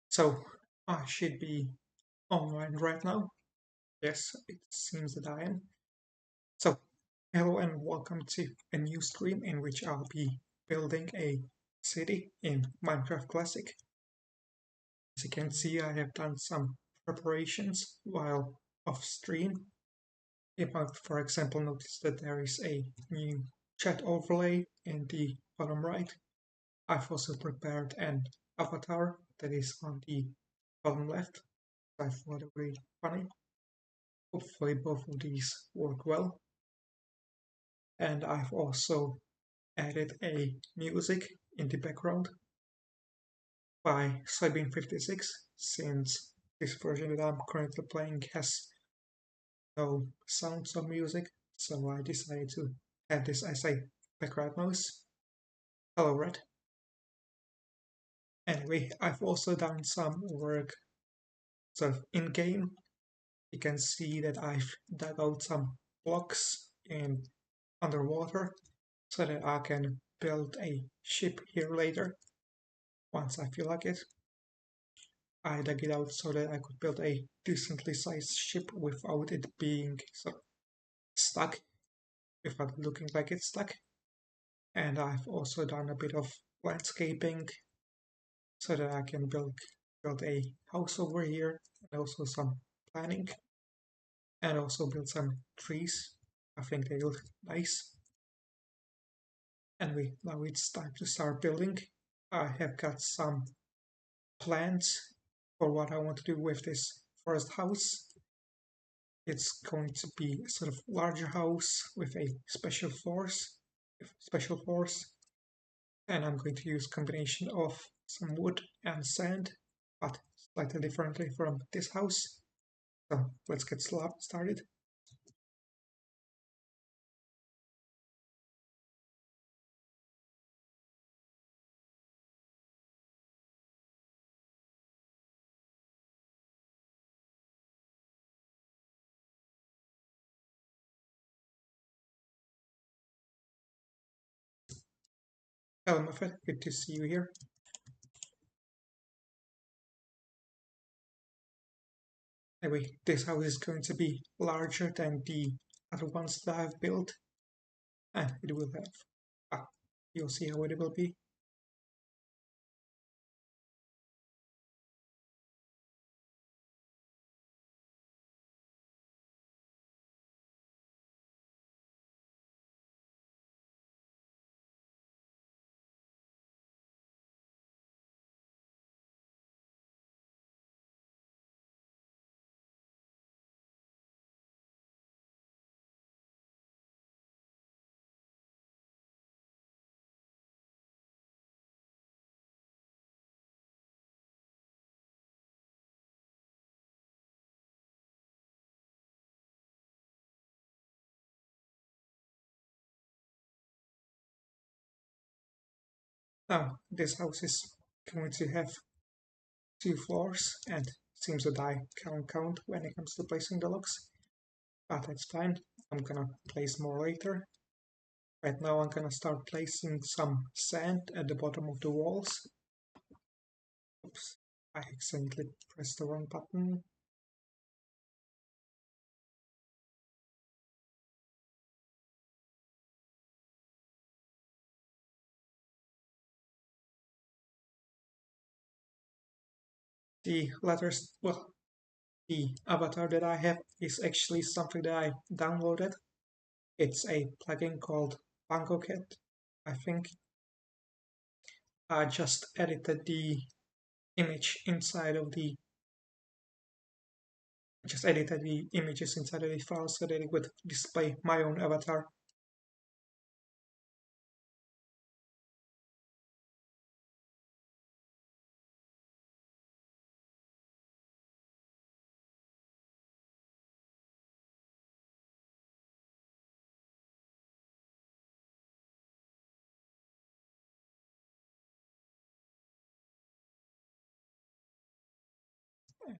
So I should be online right now. Yes, it seems that I am. So hello and welcome to a new stream in which I'll be building a city in Minecraft Classic. As you can see, I have done some preparations while off stream. You might, for example, notice that there is a new chat overlay in the bottom right. I've also prepared an avatar that is on the bottom left. I thought it would be funny. Hopefully both of these work well. And I've also added a music in the background by Soybean56 since this version that I'm currently playing has no sounds of music, so I decided to add this as a background noise. Hello, Red. Anyway, I've also done some work sort of in game. You can see that I've dug out some blocks in underwater so that I can build a ship here later once I feel like it. I dug it out so that I could build a decently sized ship without it being sort of stuck, without looking like it's stuck. And I've also done a bit of landscaping so that I can build a house over here and also some planning and also build some trees. I think they look nice. Anyway, now it's time to start building. I have got some plans for what I want to do with this first house. It's going to be a sort of larger house with a special floors, and I'm going to use combination of some wood and sand, but slightly differently from this house. So let's get started. Hello, Muffet. Good to see you here. Anyway, this house is going to be larger than the other ones that I've built, and it will have. You'll see how it will be. Now, this house is going to have 2 floors, and seems that I can't count when it comes to placing the blocks, but that's fine. I'm gonna place more later. Right now, I'm gonna start placing some sand at the bottom of the walls. Oops, I accidentally pressed the wrong button. The letters, well, the avatar that I have is actually something that I downloaded. It's a plugin called BangoCat, I think. I just edited the image inside of the just edited the images inside of the file so that it would display my own avatar.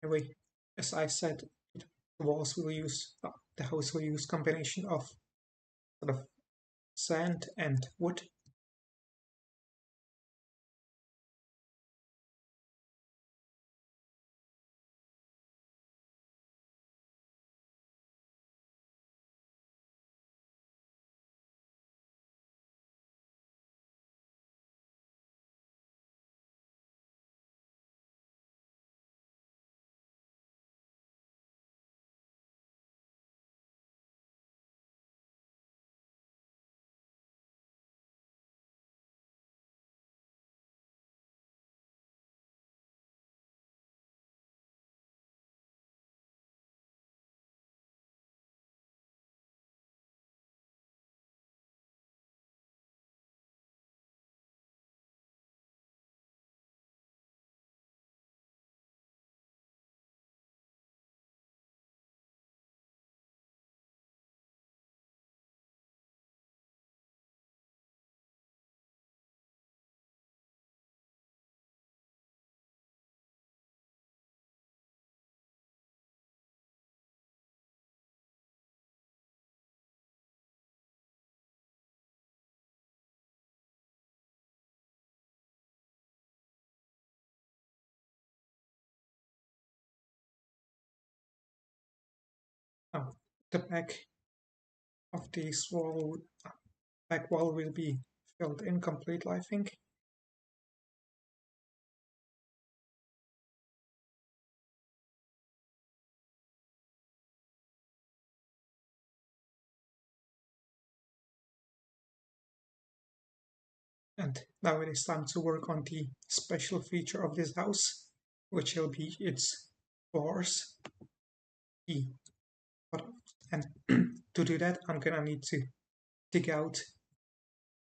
Anyway, as I said, the walls will use the house will use combination of sort of sand and wood. Oh, the of this back wall will be filled in completely, I think. And now it is time to work on the special feature of this house, which will be its floors. E. And to do that, I'm gonna need to dig out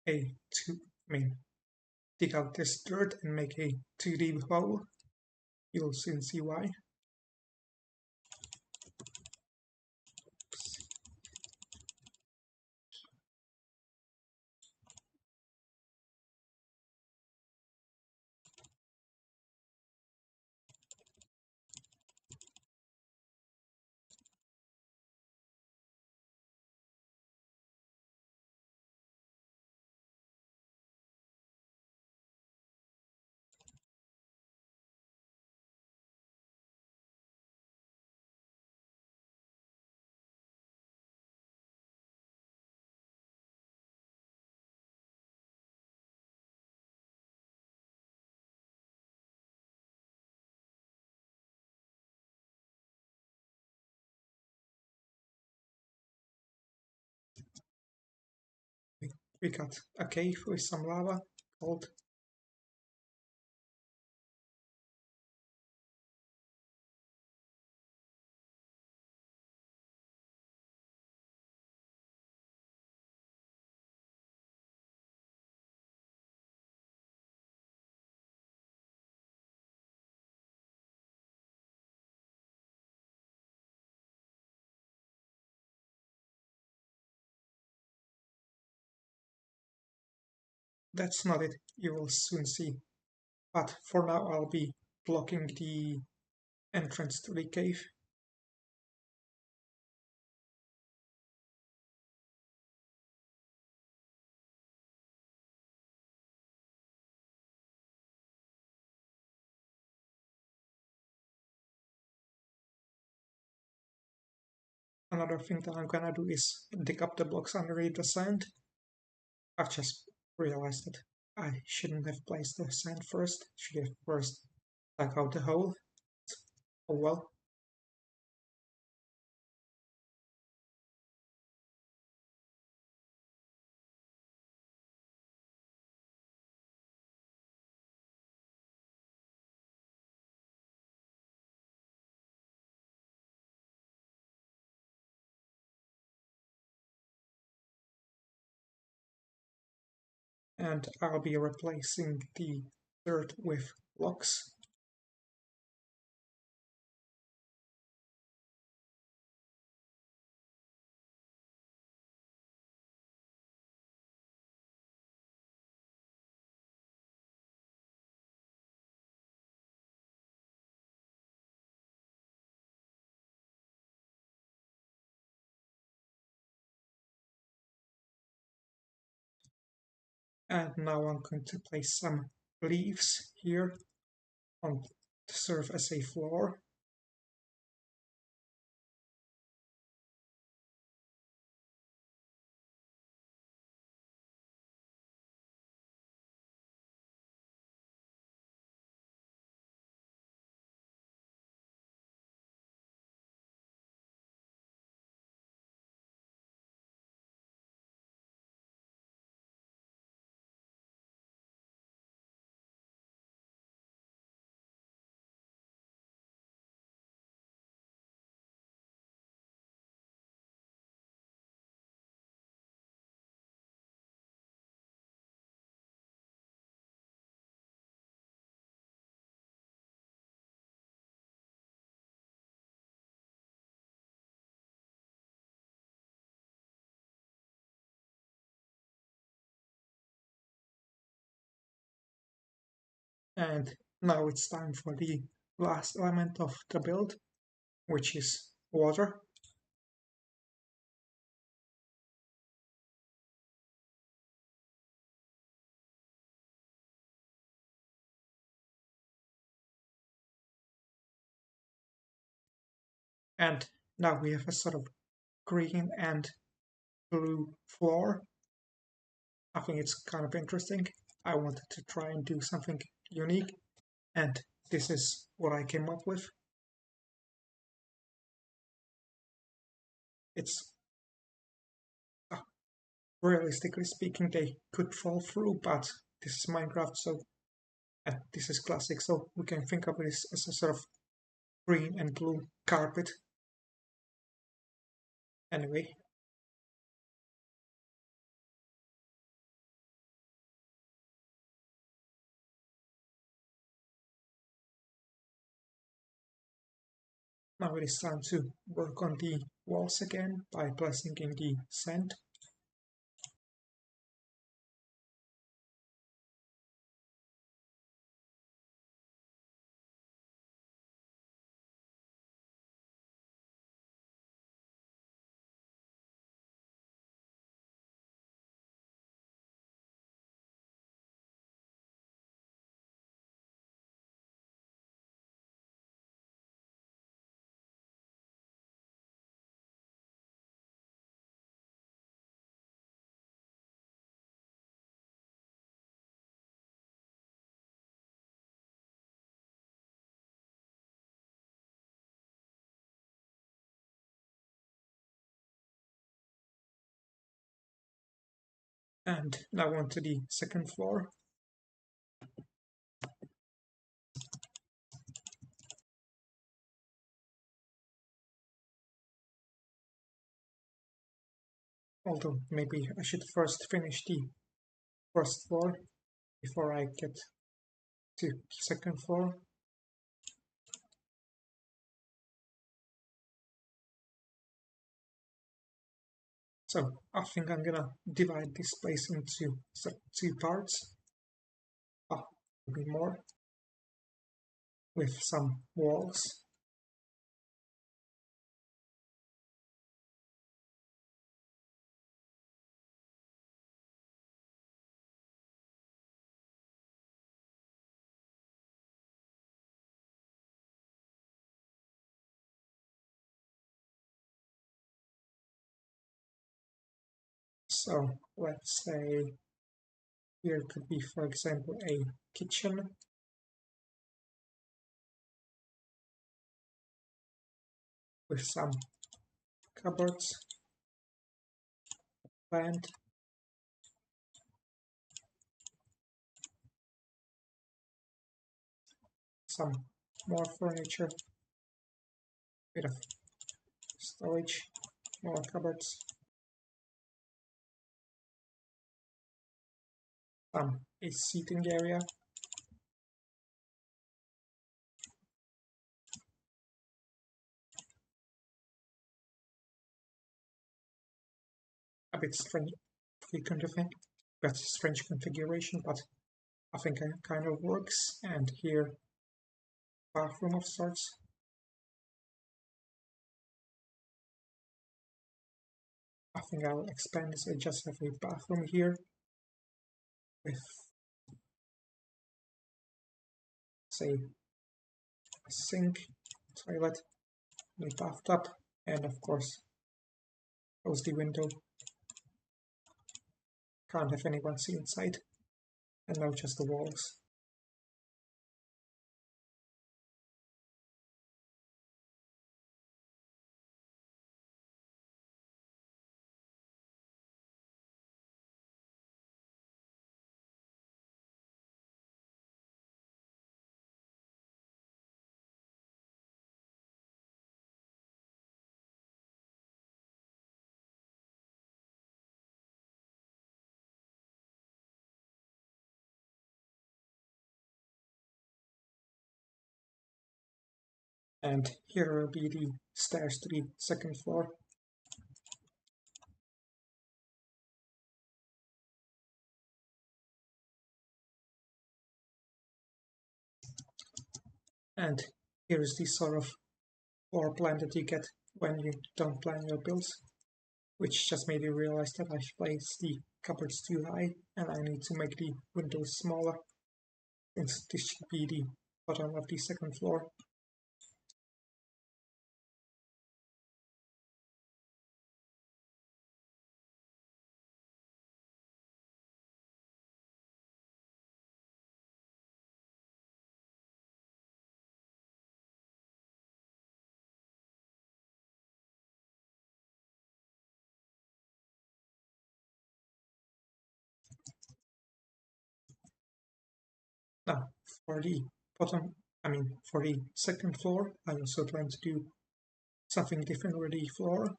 a two. I mean, dig out this dirt and make a 2D hole. You'll soon see why. We got a cave with some lava called. That's not it. You will soon see. But for now, I'll be blocking the entrance to the cave. Another thing that I'm gonna do is dig up the blocks underneath the sand. I've just realized that I shouldn't have placed the sand first. Should have first dug out the hole. Oh well. And I'll be replacing the dirt with blocks. And now I'm going to place some leaves here on to serve as a floor. And now it's time for the last element of the build, which is water. And now we have a sort of green and blue floor. I think it's kind of interesting. I wanted to try and do something unique, and this is what I came up with. It's realistically speaking, they could fall through, but this is Minecraft, so this is classic, so we can think of this as a sort of green and blue carpet. Anyway, now it is time to work on the walls again by placing in the sand. And now onto the second floor. Although maybe I should first finish the first floor before I get to second floor. So I think I'm gonna divide this place into two parts. Maybe more with some walls. So let's say here could be, for example, a kitchen with some cupboards, plant, some more furniture, bit of storage, more cupboards, a seating area, a bit strange, frequent event, but strange configuration, but I think it kind of works. And here, bathroom of sorts. I think I'll expand this. I just have a bathroom here with, say, a sink, toilet, a bathtub, and of course close the window. Can't have anyone see inside, and now just the walls. And here will be the stairs to the second floor. And here's the sort of floor plan that you get when you don't plan your builds, which just made me realize that I placed the cupboards too high and I need to make the windows smaller, since this should be the bottom of the second floor. Now, for the for the second floor, I also plan to do something different with the floor.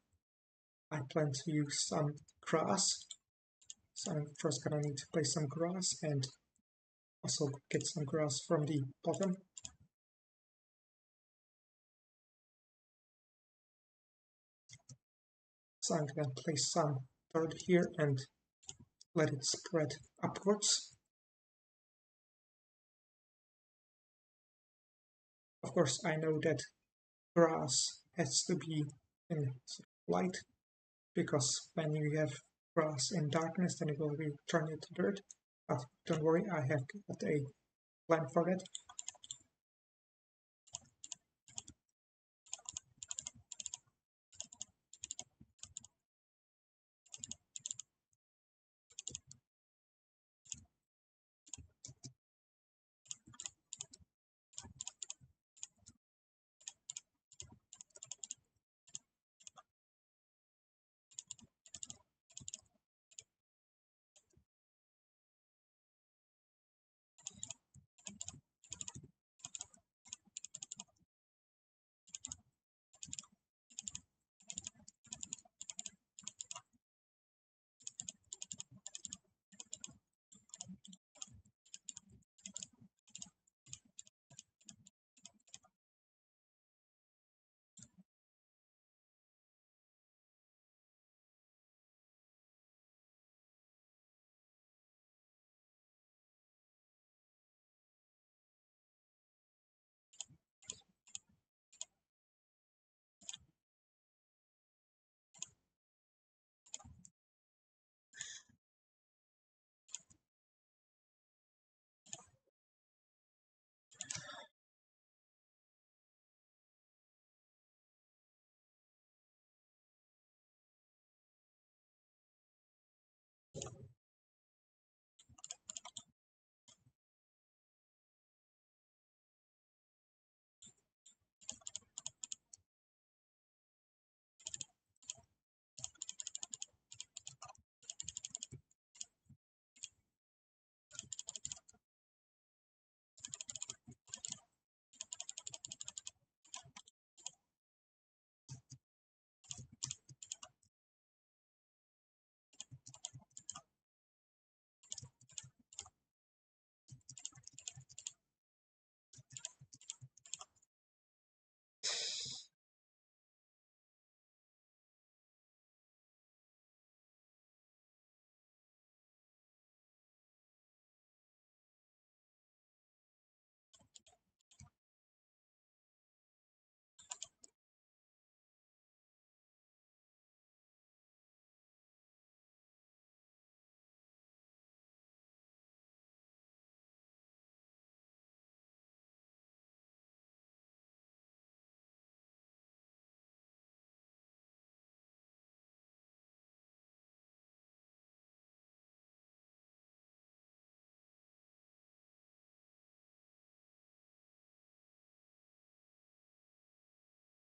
I plan to use some grass. So I'm first gonna need to place some grass and also get some grass from the bottom. So I'm gonna place some dirt here and let it spread upwards. Of course, I know that grass has to be in light, because when you have grass in darkness, then it will be turned into dirt. But don't worry, I have got a plan for that.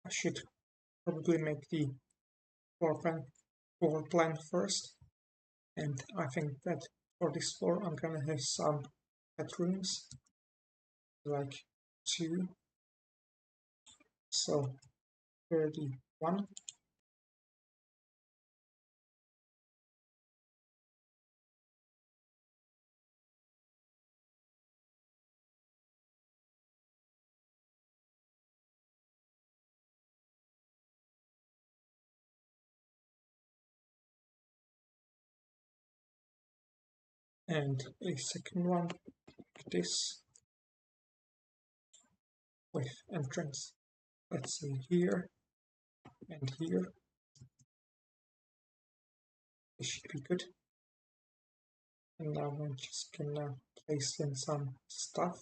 I should probably make the floor plan first, and I think that for this floor I'm gonna have some bedrooms, like 2, so 31. And a second one like this with entrance, let's say here and here. This should be good. And now I'm just gonna place in some stuff,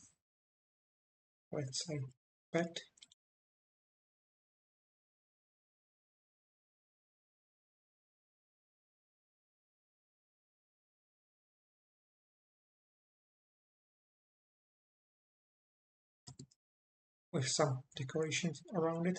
let's say bed, with some decorations around it.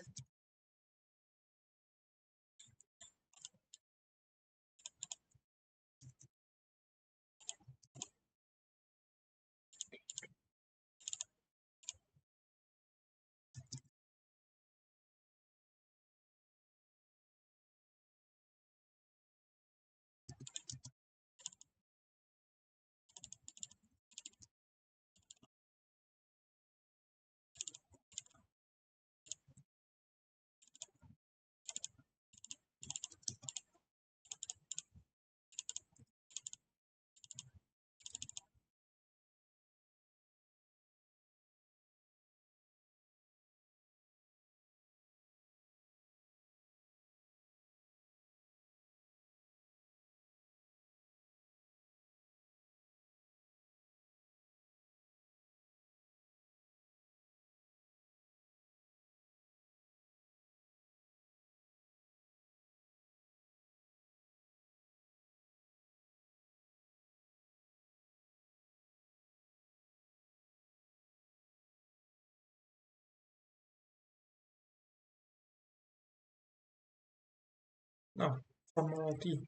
Now, for more of the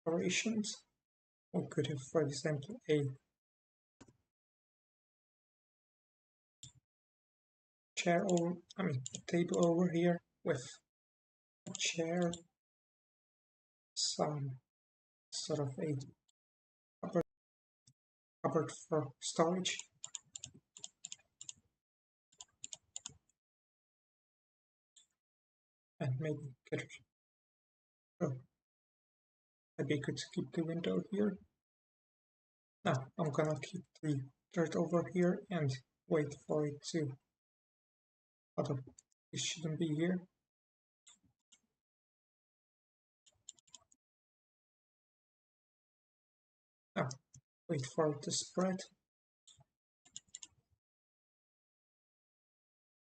decorations, we could have, for example, a a table over here with a chair, some sort of a cupboard, cupboard for storage, and maybe oh, maybe I could keep the window here. Now I'm gonna keep the dirt over here and wait for it to. Although it shouldn't be here. Now wait for it to spread.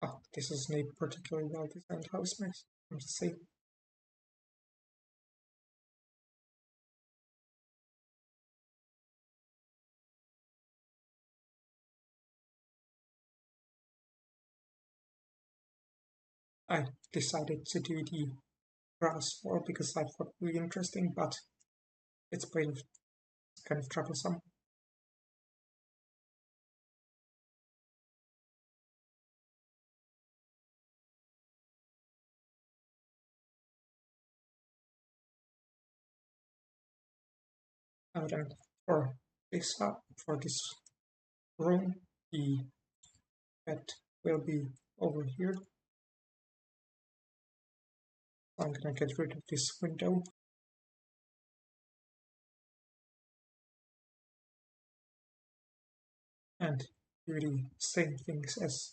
Oh, this is a particularly well designed house, let's see. I decided to do the grass floor because I thought it really interesting, but it's kind of troublesome. And then for this room, the bed will be over here. I'm gonna get rid of this window. And do the same things as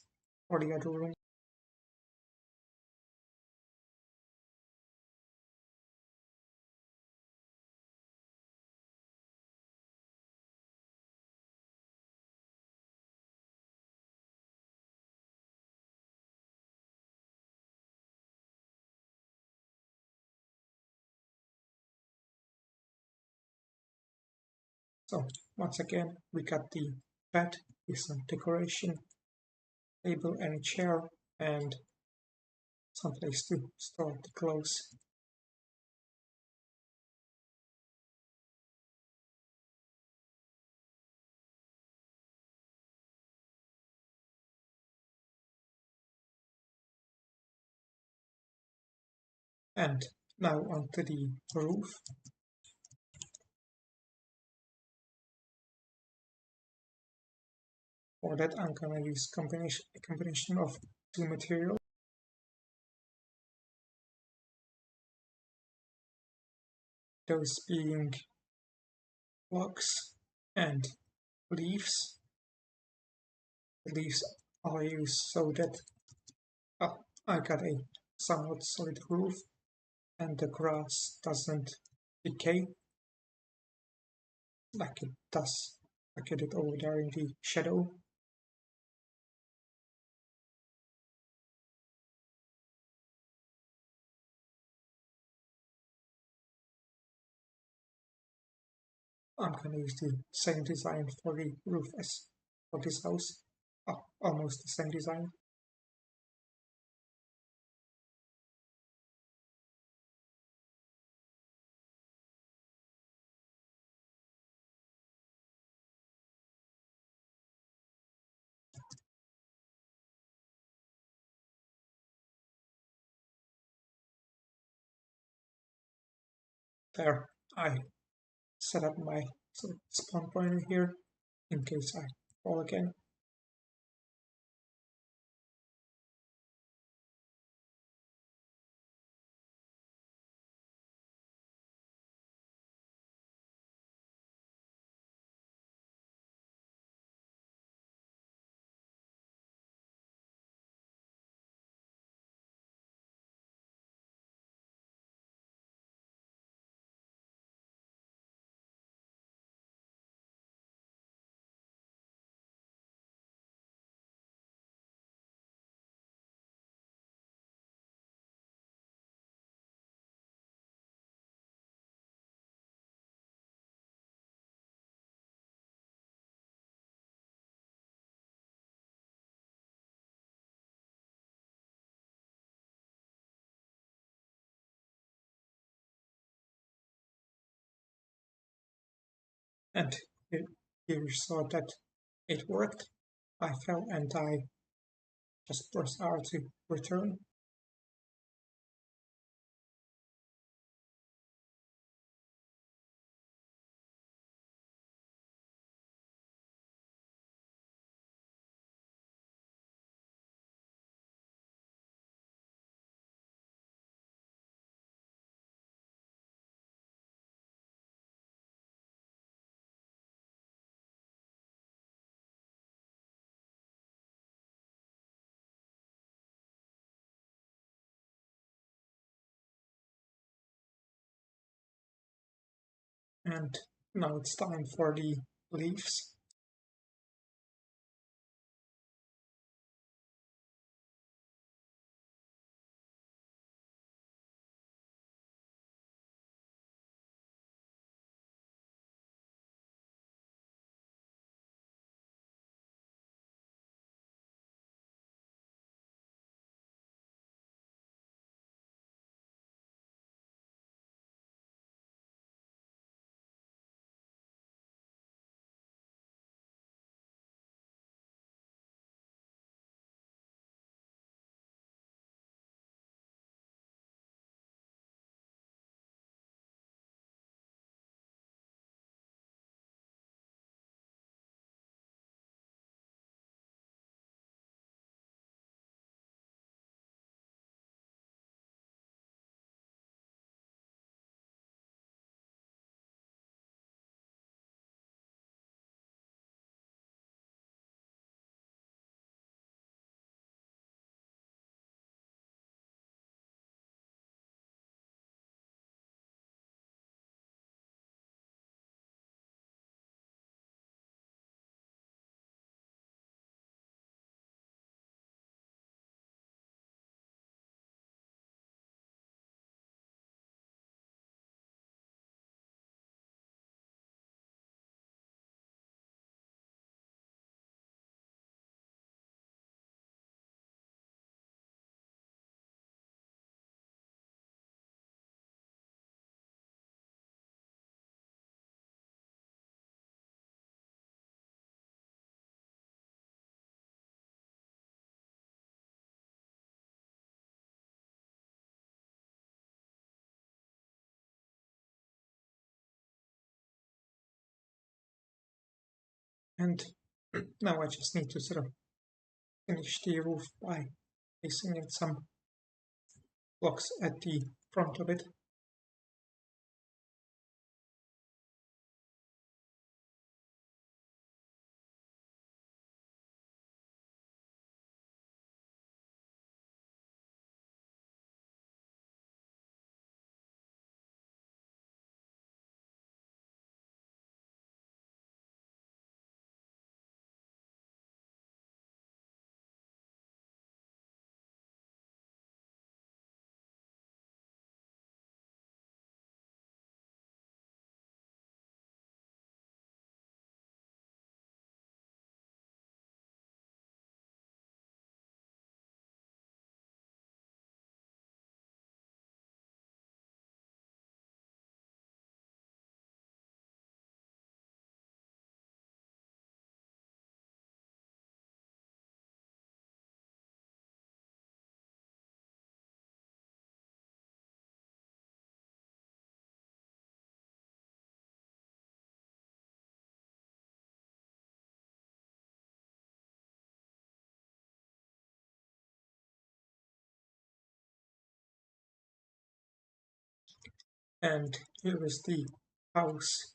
for the other room. So once again, we got the bed with some decoration, table and chair, and someplace to store the clothes. And now onto the roof. For that, I'm gonna use a combination of two materials. Those being logs and leaves. The leaves are used so that I got a somewhat solid roof and the grass doesn't decay like it does, like it did over there in the shadow. I'm gonna use the same design for the roof as for this house. Almost the same design. There, I set up my sort of spawn point here in case I fall again. And here you saw that it worked. I fell and I just pressed R to return. And now it's time for the leaves. And now I just need to sort of finish the roof by placing in some blocks at the front of it. And here is the house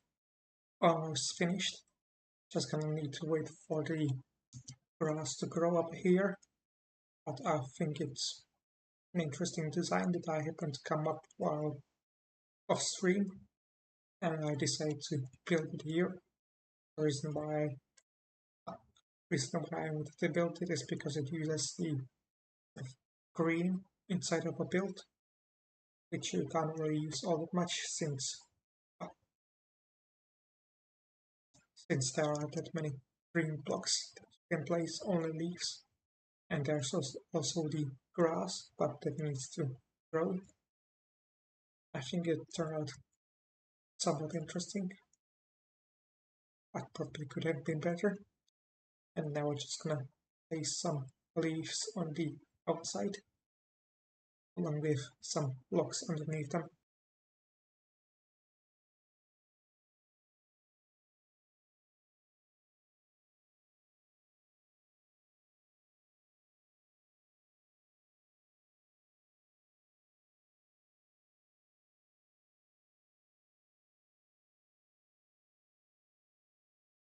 almost finished. Just gonna need to wait for the grass to grow up here. But I think it's an interesting design that I happened to come up while off stream, and I decided to build it here. The reason why I wanted to build it is because it uses the green inside of a build, which you can't really use all that much uh, since there are that many green blocks that you can place only leaves. And there's also the grass, but that needs to grow. I think it turned out somewhat interesting, but probably could have been better. And now we're just gonna place some leaves on the outside, along with some blocks underneath them.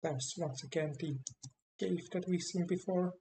There's once again the cave that we've seen before.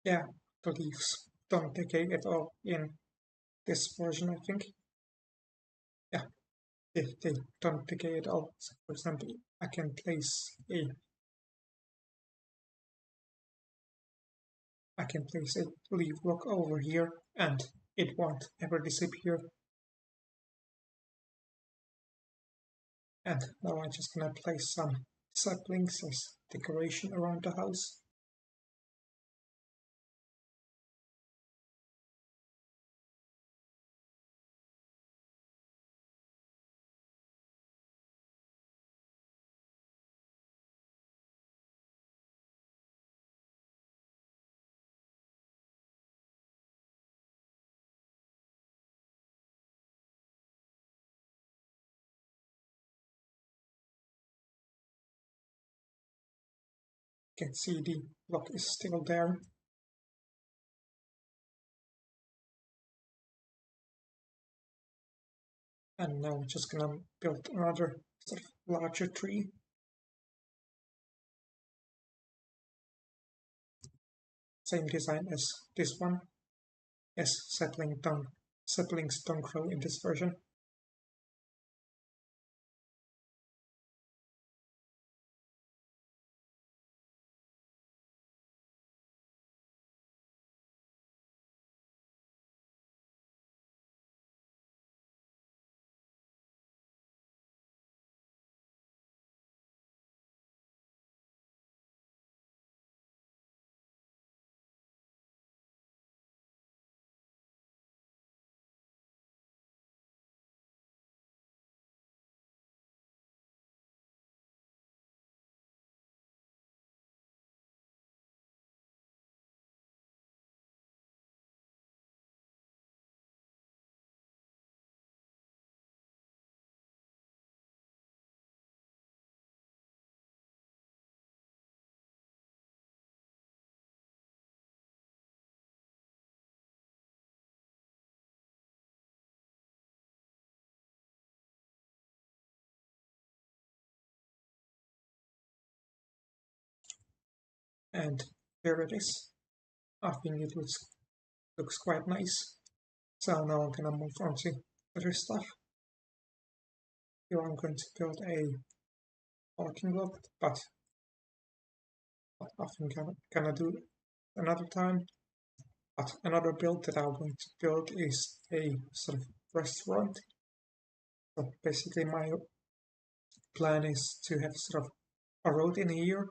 Yeah, the leaves don't decay at all in this version, I think. Yeah, they don't decay at all. So for example, I can place a leaf block over here and it won't ever disappear. And now I'm just gonna place some saplings as decoration around the house. You can see the block is still there. And now we're just gonna build another sort of larger tree. Same design as this one. Yes, saplings don't grow in this version. And here it is. I think it looks quite nice. So now I'm gonna move on to other stuff. Here I'm going to build a parking lot, but I think I'm gonna do another time. But another build that I'm going to build is a sort of restaurant. So basically my plan is to have sort of a road in here,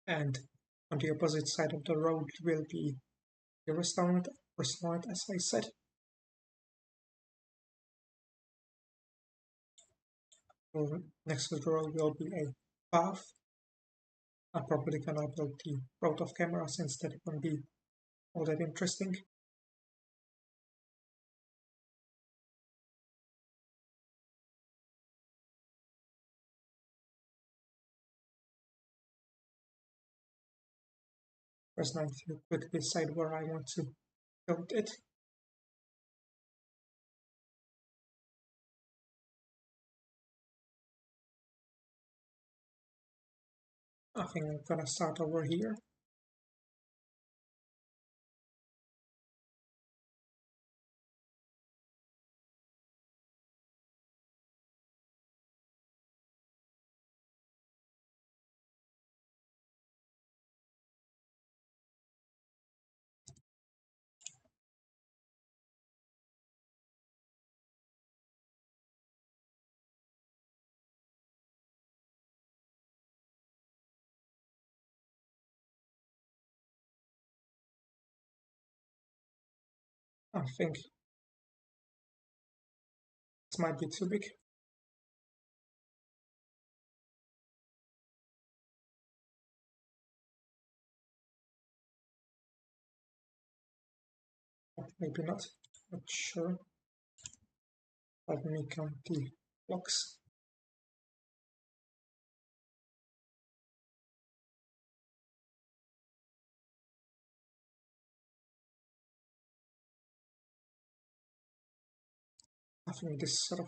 and on the opposite side of the road will be a restaurant as I said. So next to the road will be a path. I'm probably gonna build the road off camera since that won't be all that interesting. First, I need to quickly decide where I want to build it. I think I'm gonna start over here. I think this might be too big. Or maybe not. Not sure. Let me count the blocks. I think this sort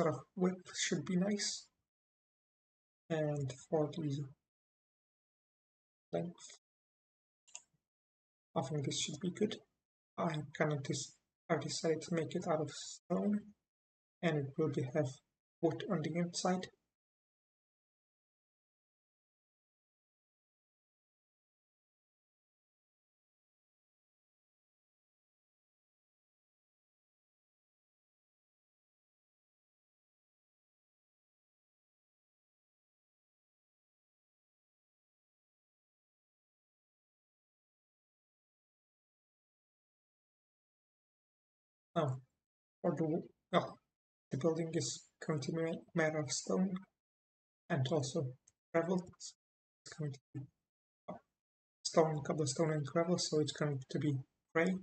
of width should be nice. And for the length, I think this should be good. I've decided to make it out of stone, and it will have wood on the inside. Now, for the building is going to be made of stone and also gravel. It's going to be stone, cobblestone, and gravel, so it's going to be gray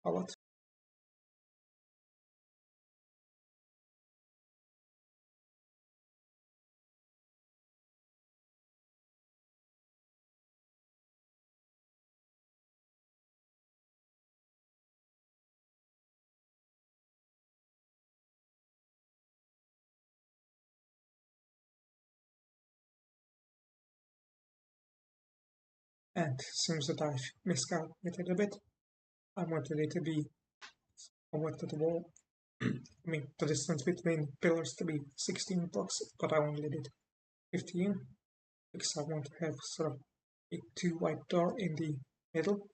a lot. and seems that I've miscalculated a bit. I wanted it to be, I wanted the wall, I mean, the distance between pillars to be 16 blocks, but I only did 15 because I want to have sort of a two wide door in the middle.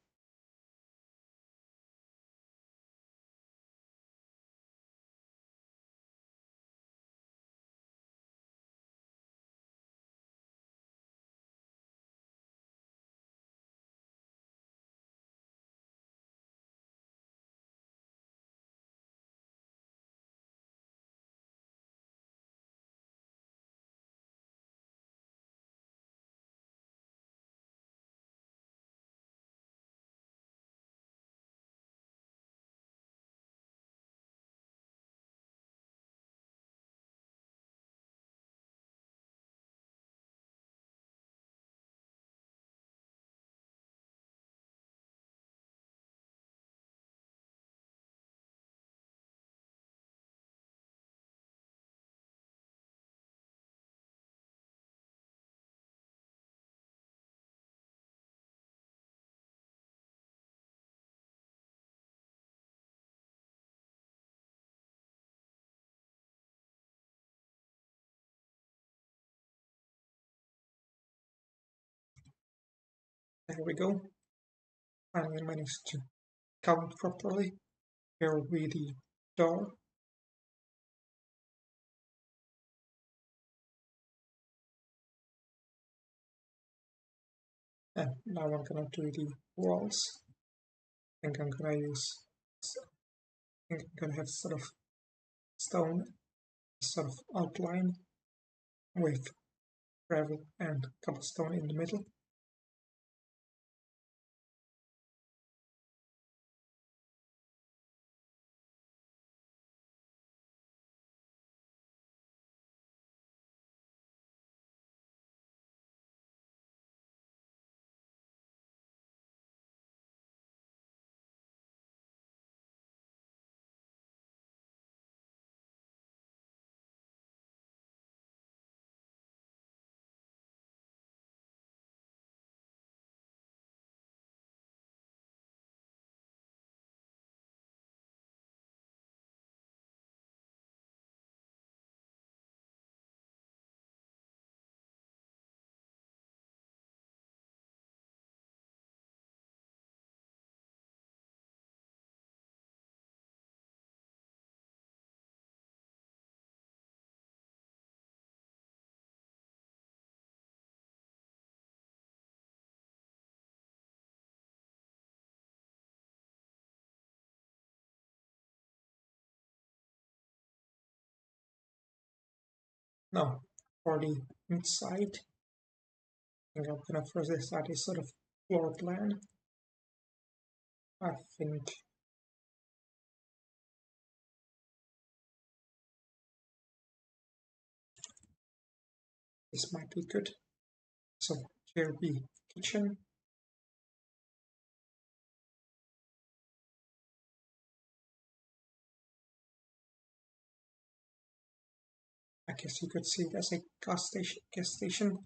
There we go. Finally managed to count properly. Here will be the door. And now I'm gonna do the walls. I think I'm gonna use, I think I'm gonna have sort of stone, sort of outline with gravel and cobblestone in the middle. Now, for the inside, I think I'm gonna first decide a sort of floor plan. I think this might be good. So here be kitchen. I guess you could see it as a gas station.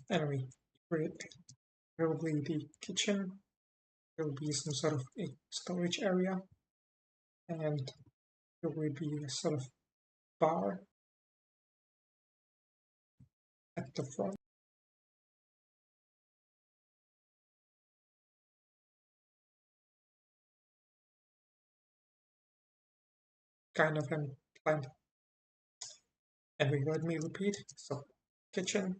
Anyway, here will be the kitchen. There will be some sort of a storage area, and there will be a sort of bar at the front. Kind of an planned. Anyway, let me repeat. So, kitchen.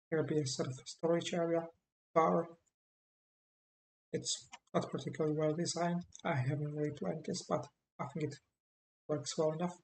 Here will be a sort of storage area, bar. It's not particularly well designed. I haven't really planned this, but I think it works well enough.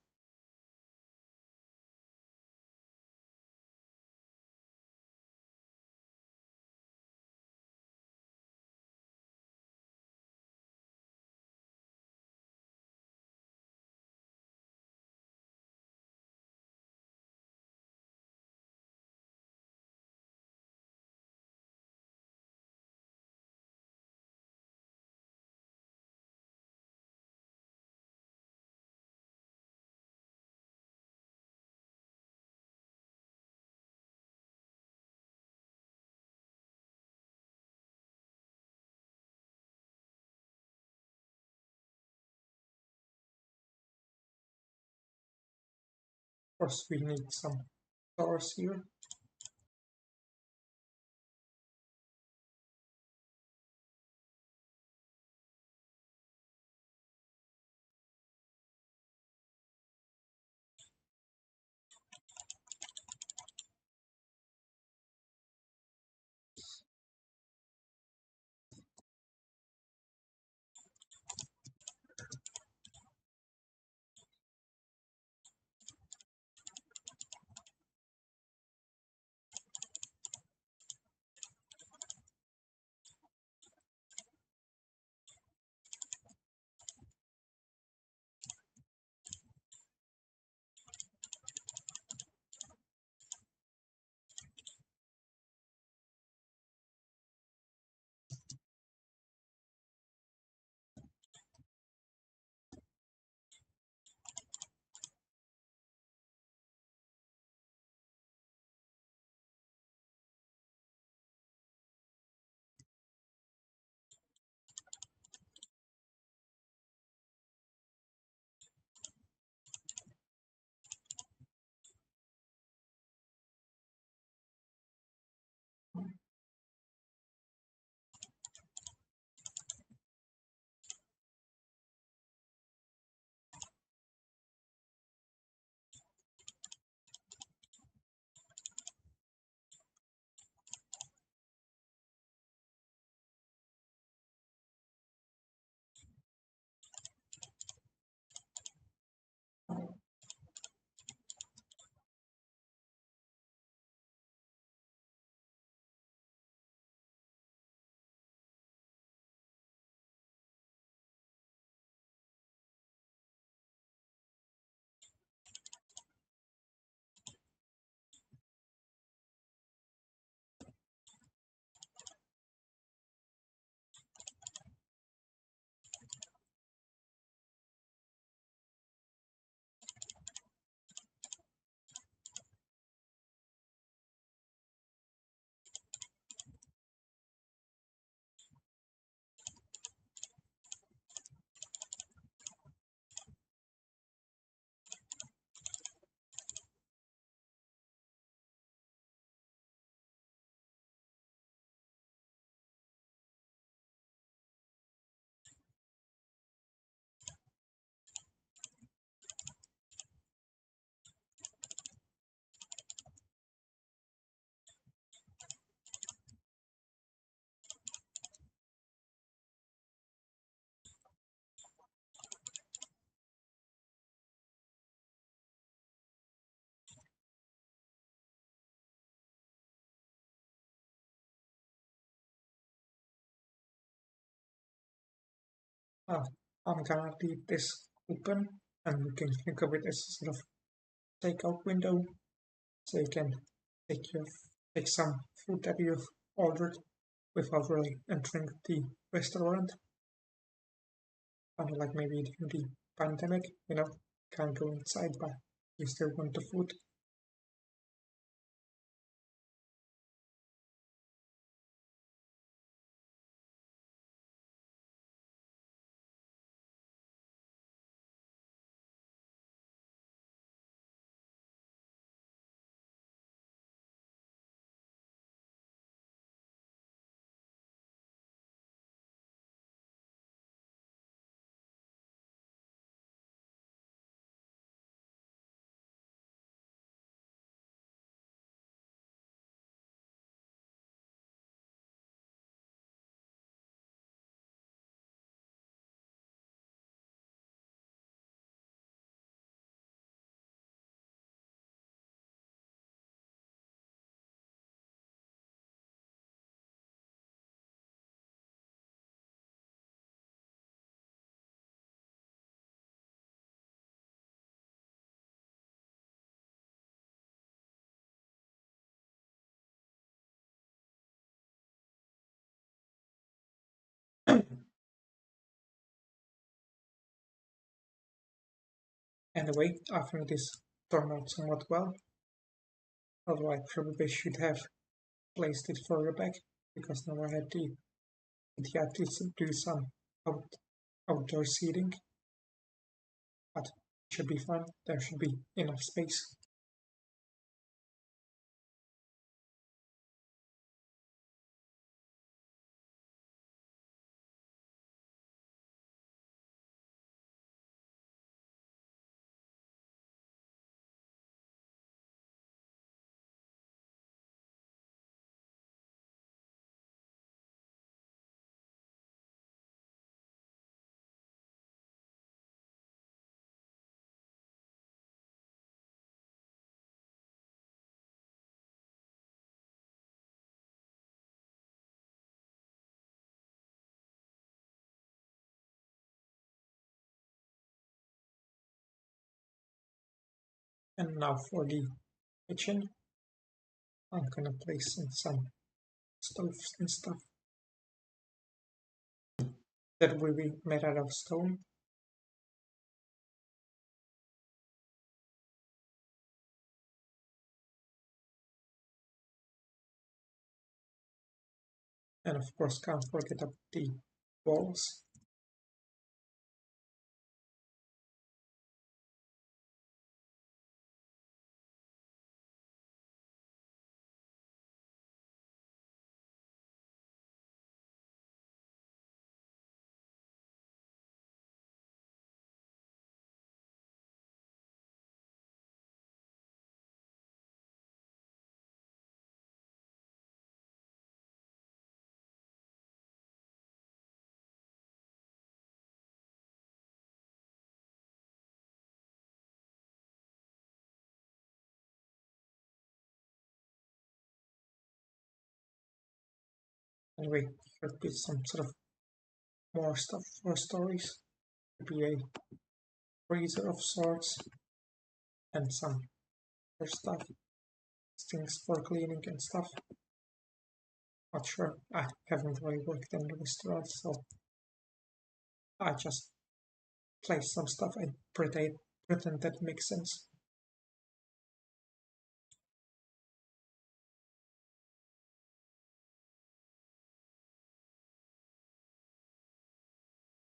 course, we need some doors here. Uh, I'm gonna leave this open and we can think of it as a sort of takeout window so you can take your take some food that you've ordered without really entering the restaurant. Kind of like maybe during the pandemic, can't go inside but you still want the food. Anyway, I think this turned out somewhat well, although I probably should have placed it further back because now I had to do some out, outdoor seating, but it should be fine. There should be enough space. And now for the kitchen, I'm gonna place in some stoves and stuff that will be made out of stone. And of course, can't forget about the walls. Anyway, here be some sort of more stuff for stories. Maybe a freezer of sorts and some other stuff, things for cleaning and stuff. Not sure. I haven't really worked in the restaurant, so I just place some stuff and pretend that makes sense.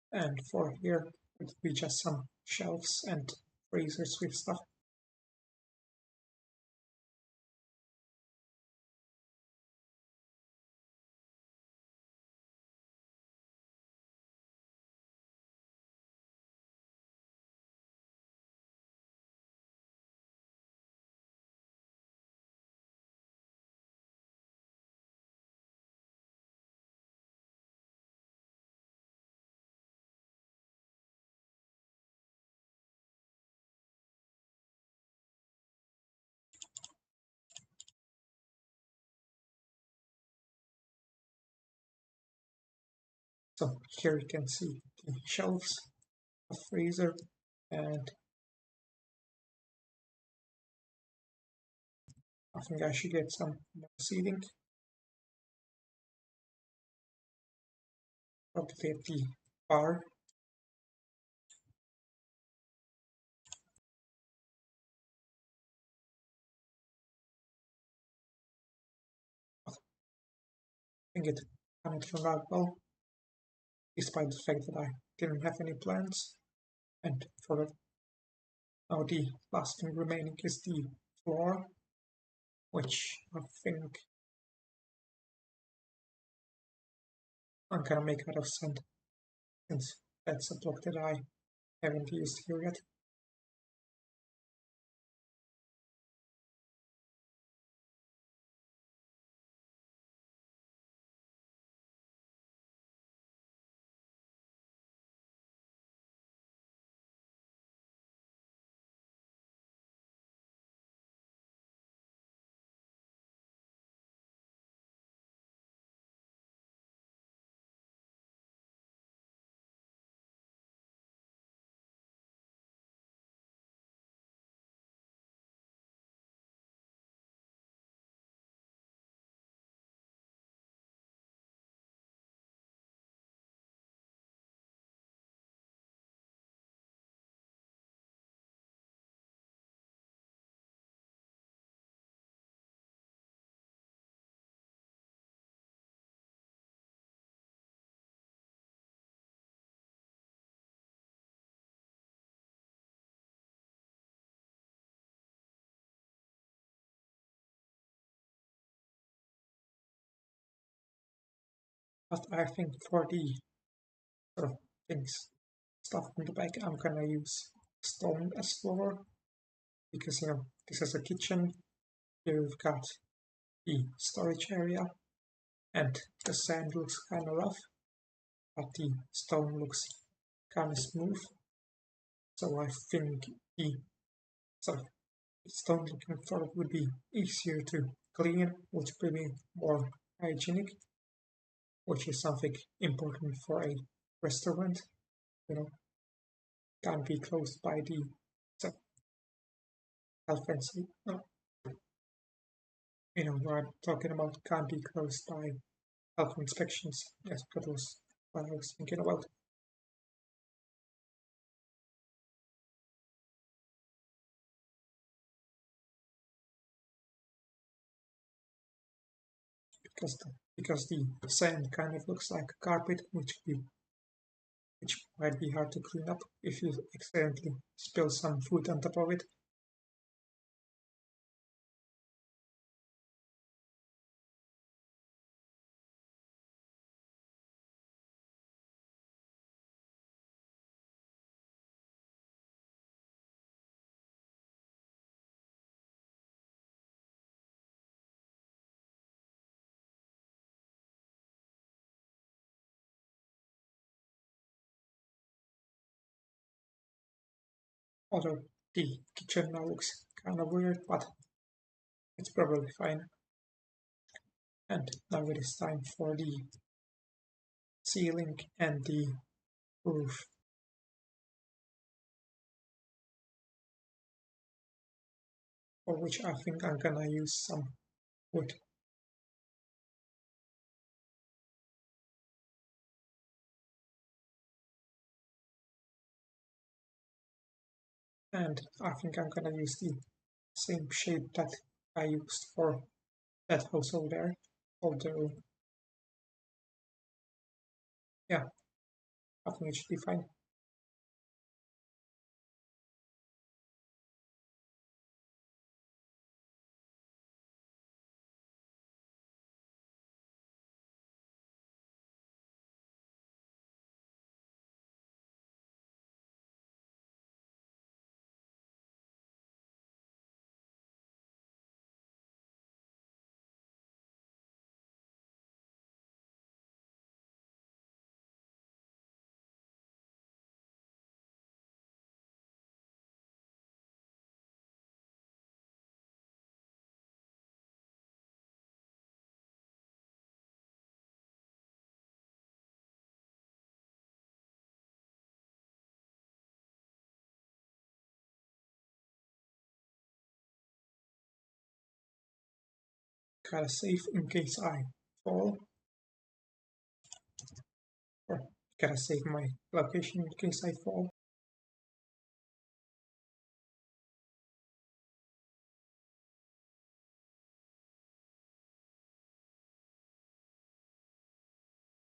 And for here, it would be just some shelves and freezers with stuff. So here you can see the shelves, a freezer, and I think I should get some more seating. Probably at the bar. I think it kind of turned out well, despite the fact that I didn't have any plans. And for now, the last thing remaining is the floor, which I think I'm gonna make out of sand, since that's a block that I haven't used here yet. But I think for the sort of things, stuff in the back, I'm gonna use stone as floor because this is a kitchen. Here we've got the storage area, and the sand looks kind of rough, but the stone looks kind of smooth. So I think the sort of stone looking floor would be easier to clean, which would be more hygienic, which is something important for a restaurant. You know, can't be closed by the so health and safety. No, what I'm talking about can't be closed by health inspections. Yes, that was what I was thinking about. Because the sand kind of looks like a carpet, which might be hard to clean up if you accidentally spill some food on top of it. Although the kitchen now looks kind of weird, but it's probably fine. And now it is time for the ceiling and the roof, for which I think I'm gonna use some wood. And I think I'm gonna use the same shape that I used for that house over there. Although, yeah, I think it should be fine. Gotta save in case I fall, or gotta save my location in case I fall.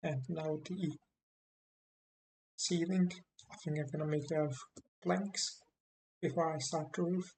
And now the ceiling. I think I'm gonna make it out of planks before I start the roof.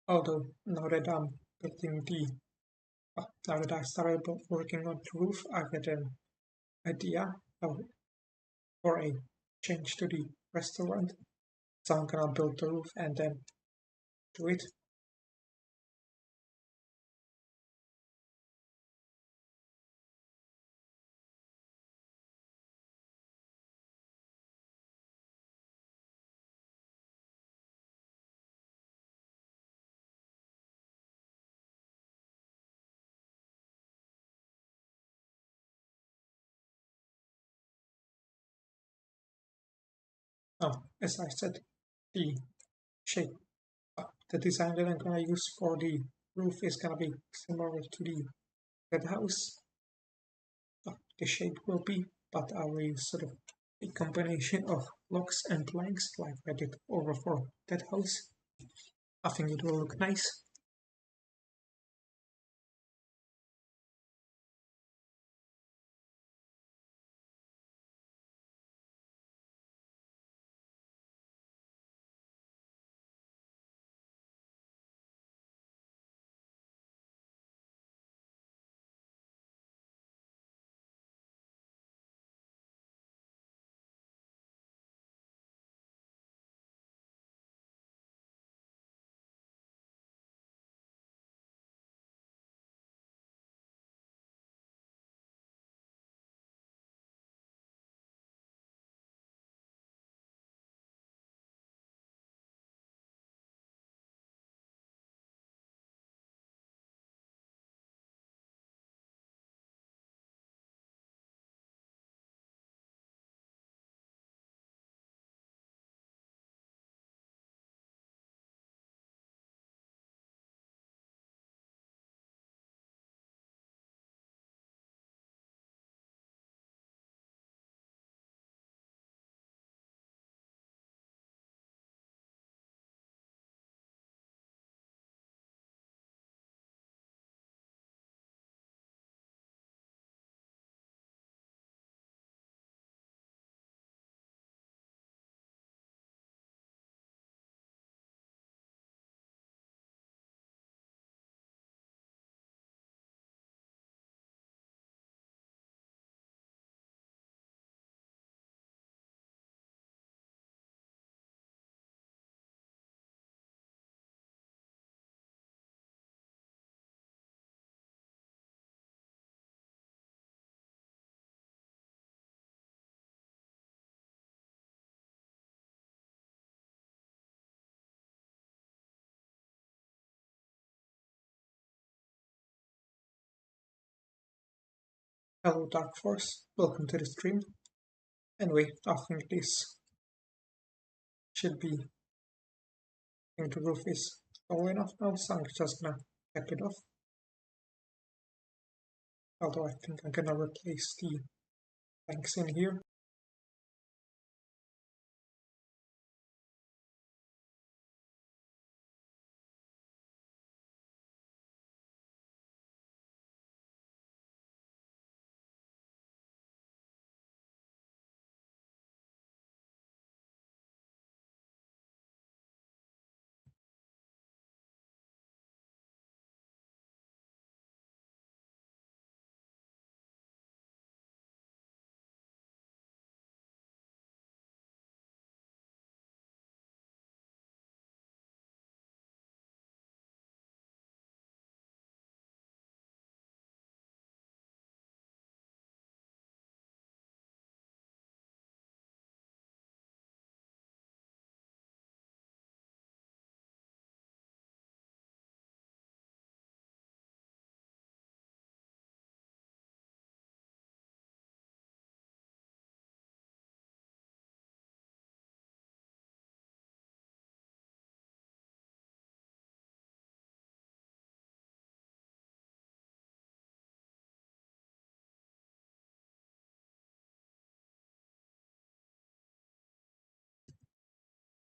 Although now that I'm building the now that I started working on the roof, I get an idea of, for a change to the restaurant. So I'm gonna build the roof and then do it. Now, as I said, the shape The design that I'm gonna use for the roof is gonna be similar to the red house. The shape will be, but I will use sort of a combination of blocks and planks like I did over for that house. I think it will look nice. Hello Dark Force, welcome to the stream. Anyway, I think this should be, I think the roof is tall enough now, so I'm just gonna cap it off. Although I think I'm gonna replace the planks in here.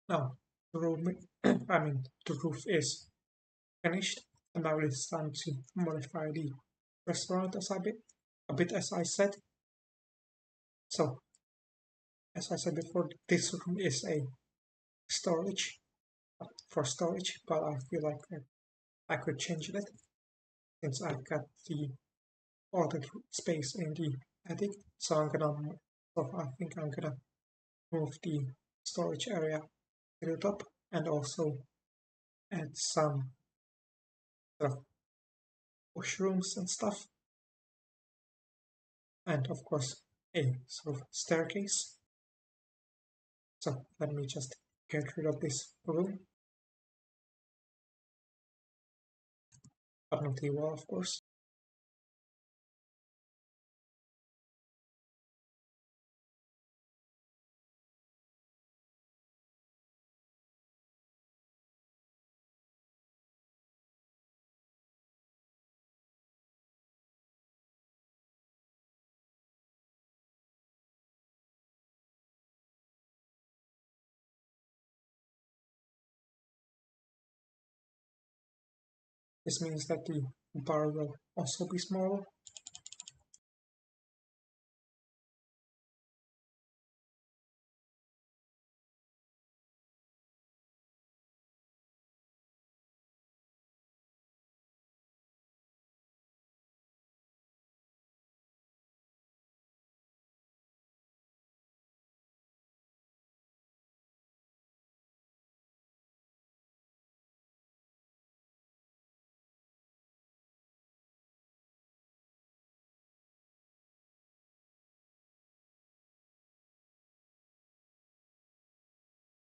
Now, the room, the roof is finished, and now it's time to modify the restaurant a bit as I said. So, as I said before, this room is a storage for storage, but I feel like I could change it since I've got the other space in the attic. So I think I'm gonna move the storage area to the top and also add some sort of washrooms and stuff, and of course a sort of staircase. So let me just get rid of this room, but not the wall, of course. This means that the bar will also be smaller.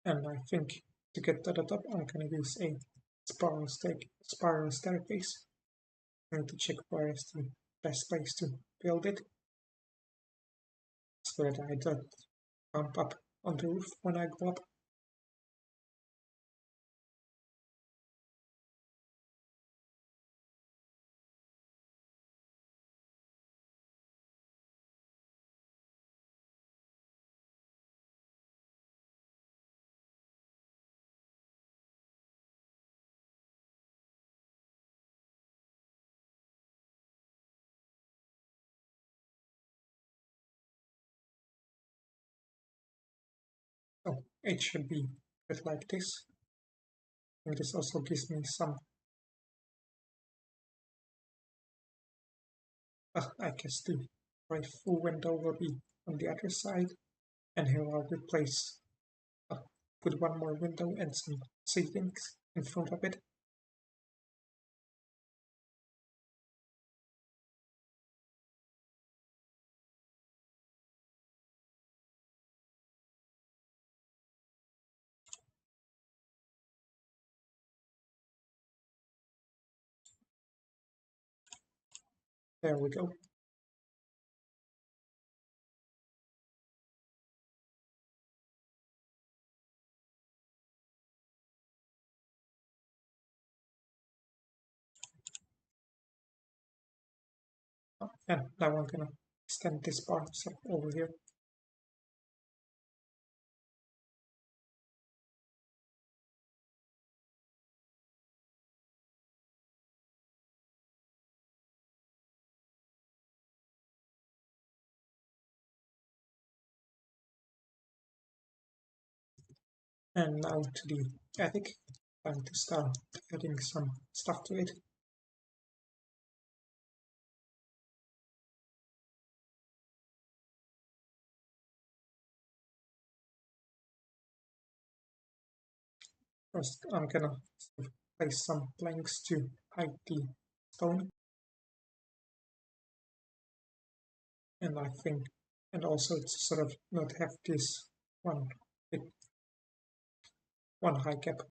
And I think to get to the top, I'm gonna use a spiral staircase. I need to check where is the best place to build it so that I don't bump up on the roof when I go up. So it should be a bit like this. And this also gives me some, I guess the right full window will be on the other side. And here I'll replace, put one more window and some seatings in front of it. There we go. And now I'm gonna extend this part over here. And now to the attic. Time to start adding some stuff to it. First, I'm gonna place some planks to hide the stone, and I think, and also to sort of not have this one big, one high gap.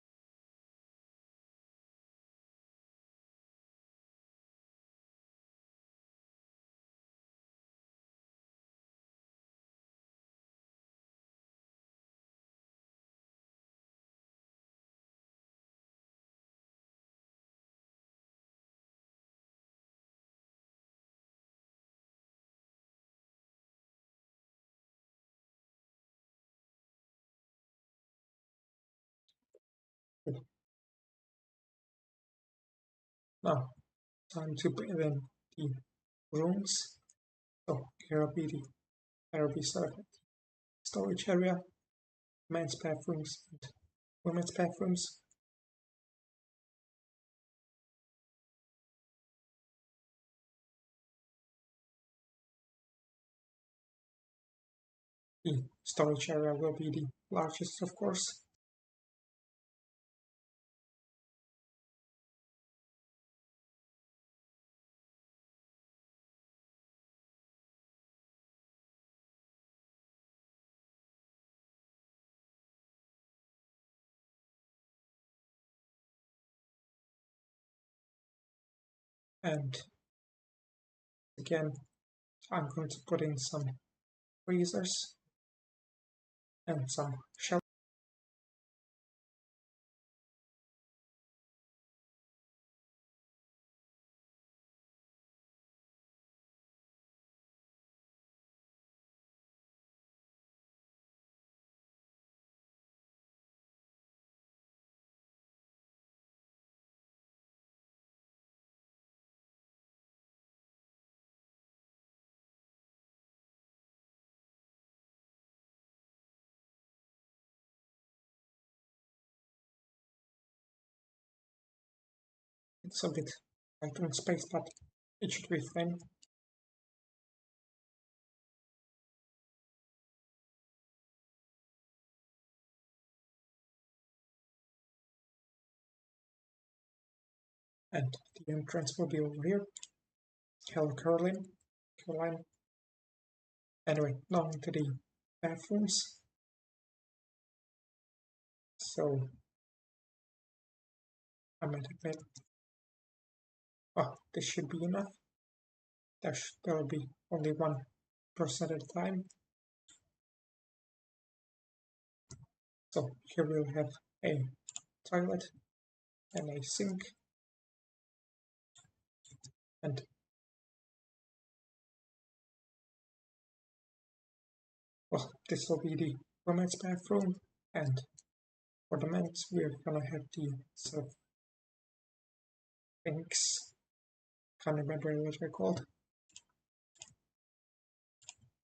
Now, time to put in the rooms. So here will be sort of storage area, men's bathrooms and women's bathrooms. The storage area will be the largest, of course. And again, I'm going to put in some freezers and some shelves. It's a bit tight on space, but it should be fine. And the entrance will be over here. Hello, Caroline. Caroline. Anyway, now into the bathrooms. So I might admit, oh, this should be enough. There'll be only one person at a time. So here we'll have a toilet and a sink, and well, this will be the women's bathroom, and for the men's we're gonna have the sort of sinks. Can't remember what they're called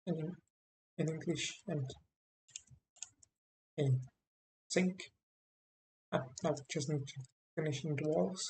in English, and a sink. Now we just need to finish in the walls.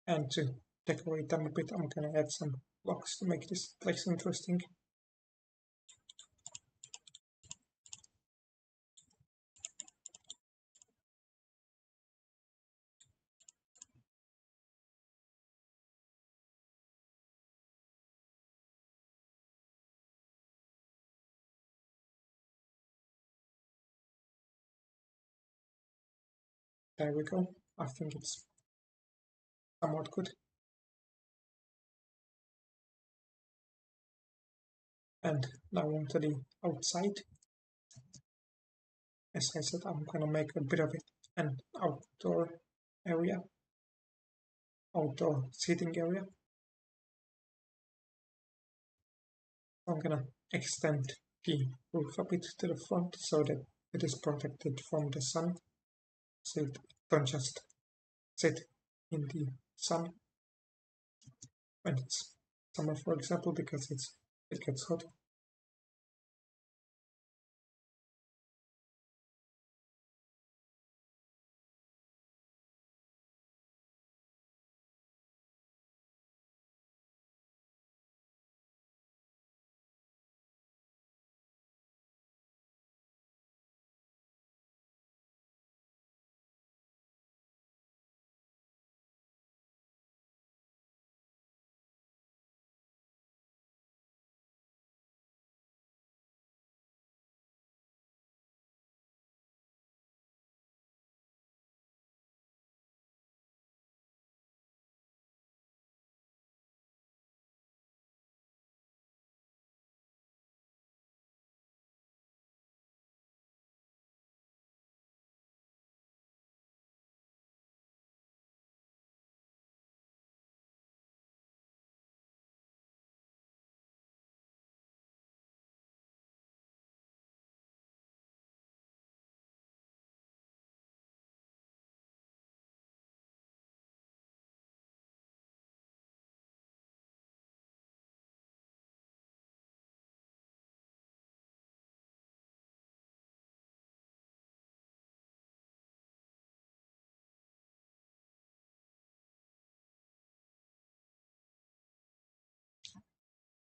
And to decorate them a bit, I'm gonna add some blocks to make this place interesting. There we go. I think it's somewhat good. And now onto the outside. As I said, I'm gonna make a bit of it an outdoor area, outdoor seating area. I'm gonna extend the roof a bit to the front so that it is protected from the sun, so it don't just sit in the sun when it's summer, for example, because it gets hot.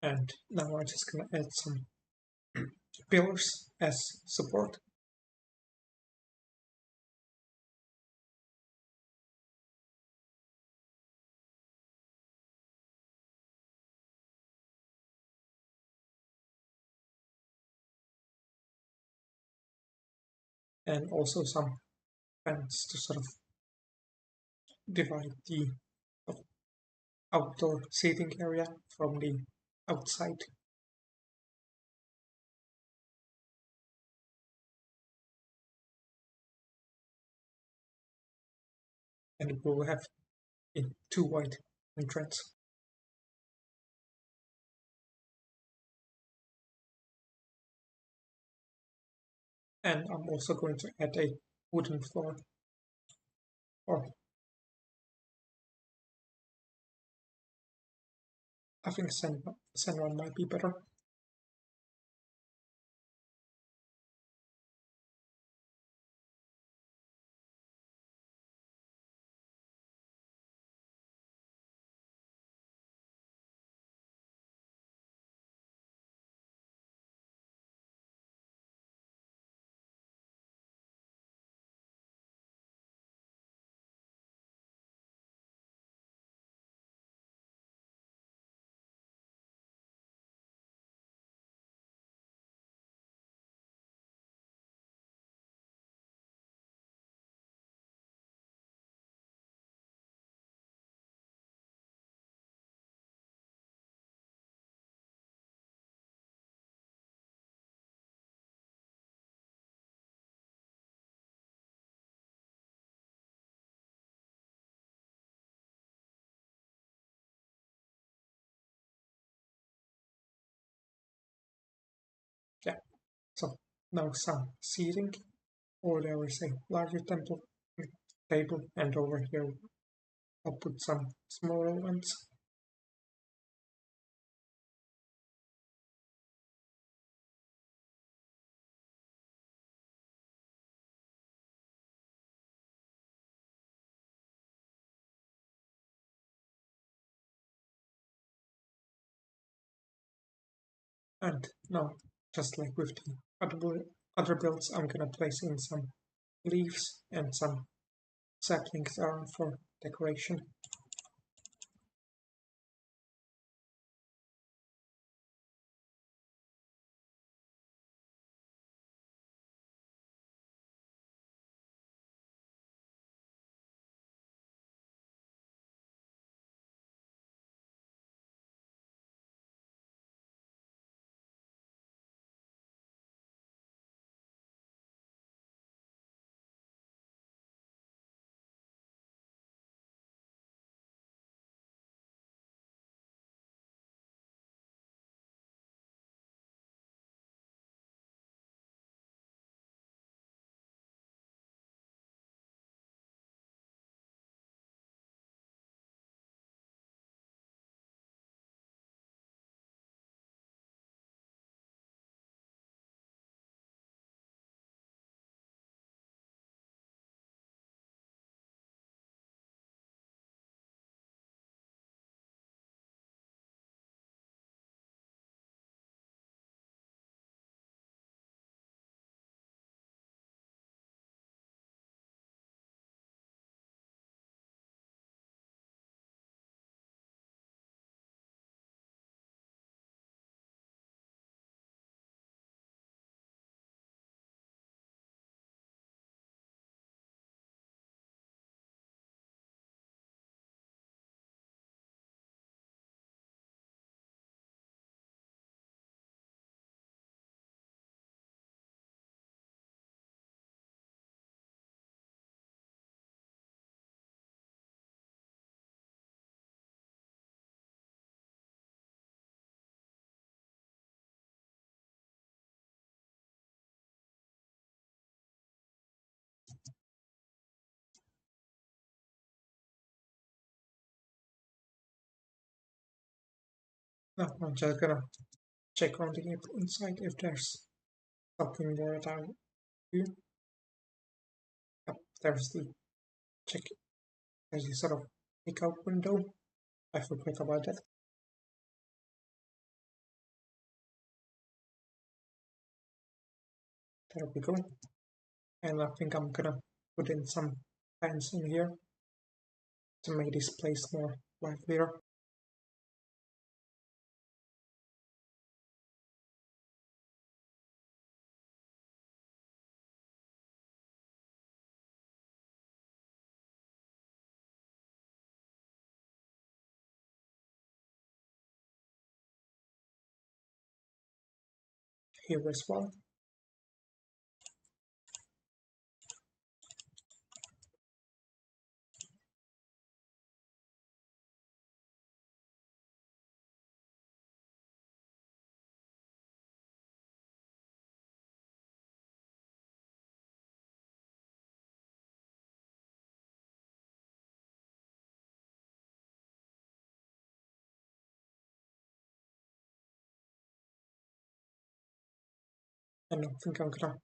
And now I'm just gonna add some pillars as support. And also some fence to sort of divide the outdoor seating area from the outside. And we will have a two wide entrance. And I'm also going to add a wooden floor. Or I think sand one might be better. Yeah. So now some seating, or there is a larger temple table, and over here I'll put some smaller ones. And now, just like with the other builds, I'm gonna place in some leaves and some saplings around for decoration. Now I'm just gonna check on the inside if there's something there that I do. Yep, there's the check. There's the sort of takeout window. I forgot about that. There we go. And I think I'm gonna put in some fans in here to make this place more livelier. Here as well. And I think I'm gonna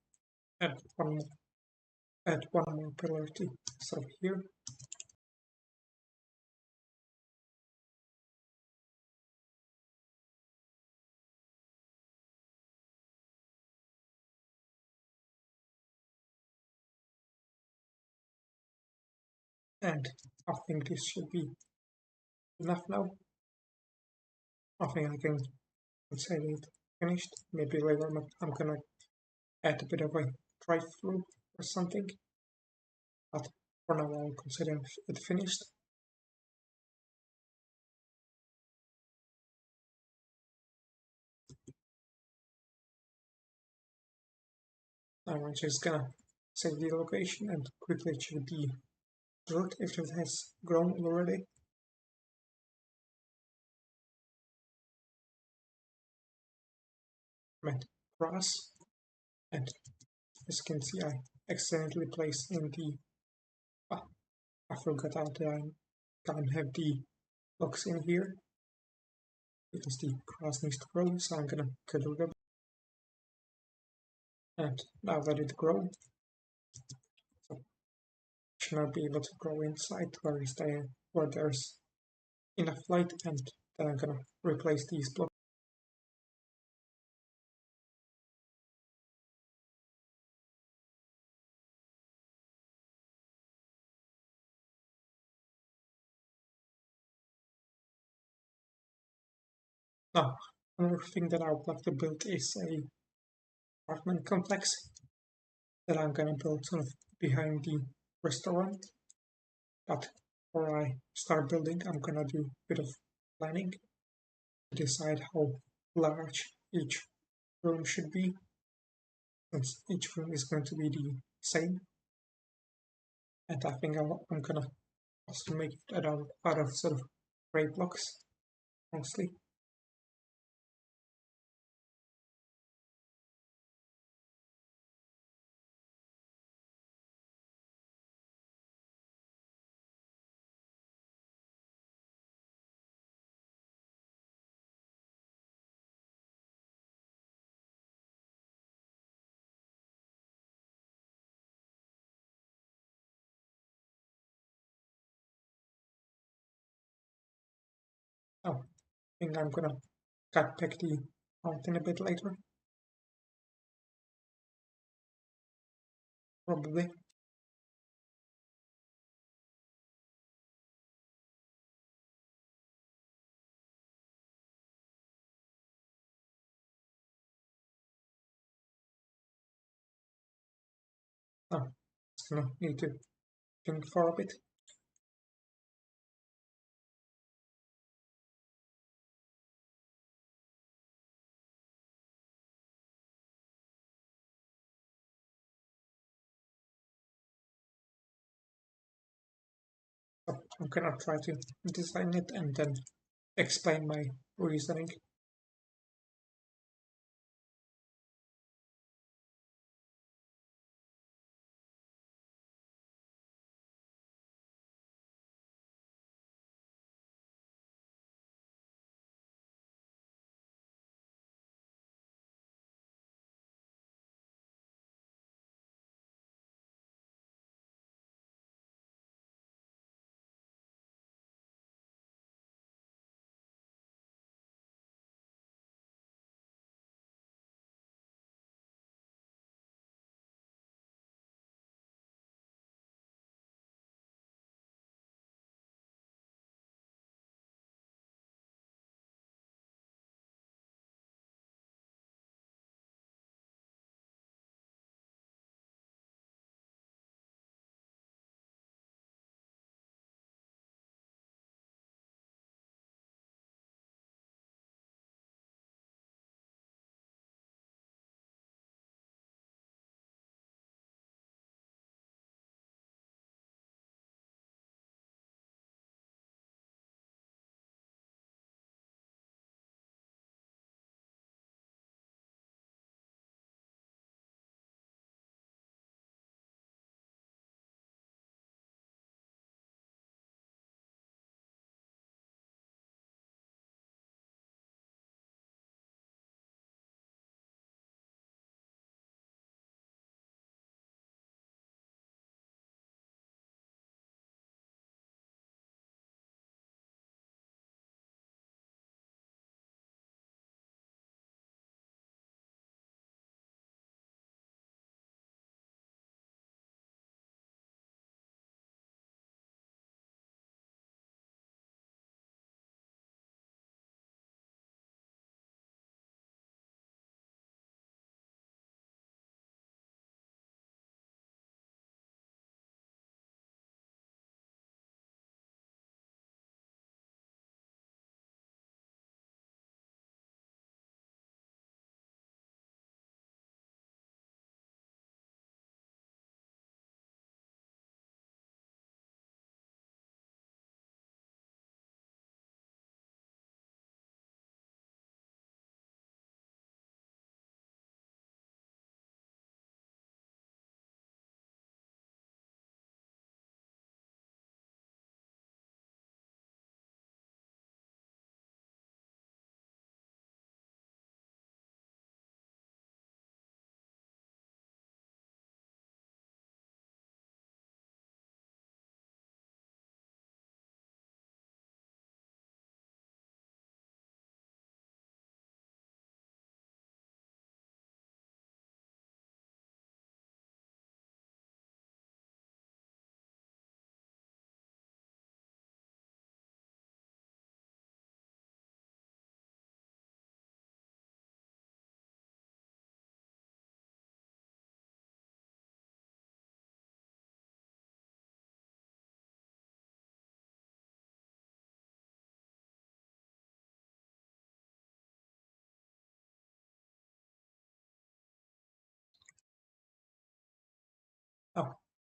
add one more pillar to sort of here. And I think this should be enough now. I think I can say it finished. Maybe later I'm gonna add a bit of a drive-through or something. But for now I'll consider it finished. Now I'm just gonna save the location and quickly check the dirt if it has grown already. Met grass, and as you can see I accidentally placed in the ah, I forgot how to can't have the blocks in here because the grass needs to grow, so I'm gonna cut it up. And now let it grow. So it should not be able to grow inside where there's enough light, and then I'm gonna replace these blocks. Now, another thing that I would like to build is a apartment complex that I'm gonna build sort of behind the restaurant. But before I start building, I'm gonna do a bit of planning to decide how large each room should be, since each room is going to be the same. And I think I'm gonna also make it out of sort of gray blocks mostly. Oh, I think I'm gonna cut back the mountain a bit later, probably. Oh, it's gonna need to think for a bit. So I'm gonna try to design it and then explain my reasoning.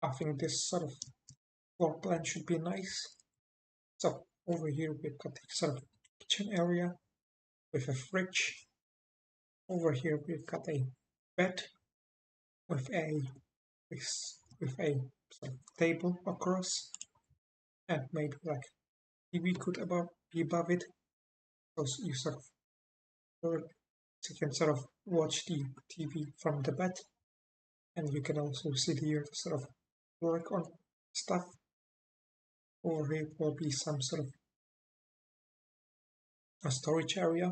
I think this sort of floor plan should be nice. So over here we've got the sort of kitchen area with a fridge. Over here we've got a bed with a with a sort of table across, and maybe like TV could be above it. So you sort of or you can sort of watch the TV from the bed, and you can also sit here to sort of work on stuff. Or here will be some sort of a storage area.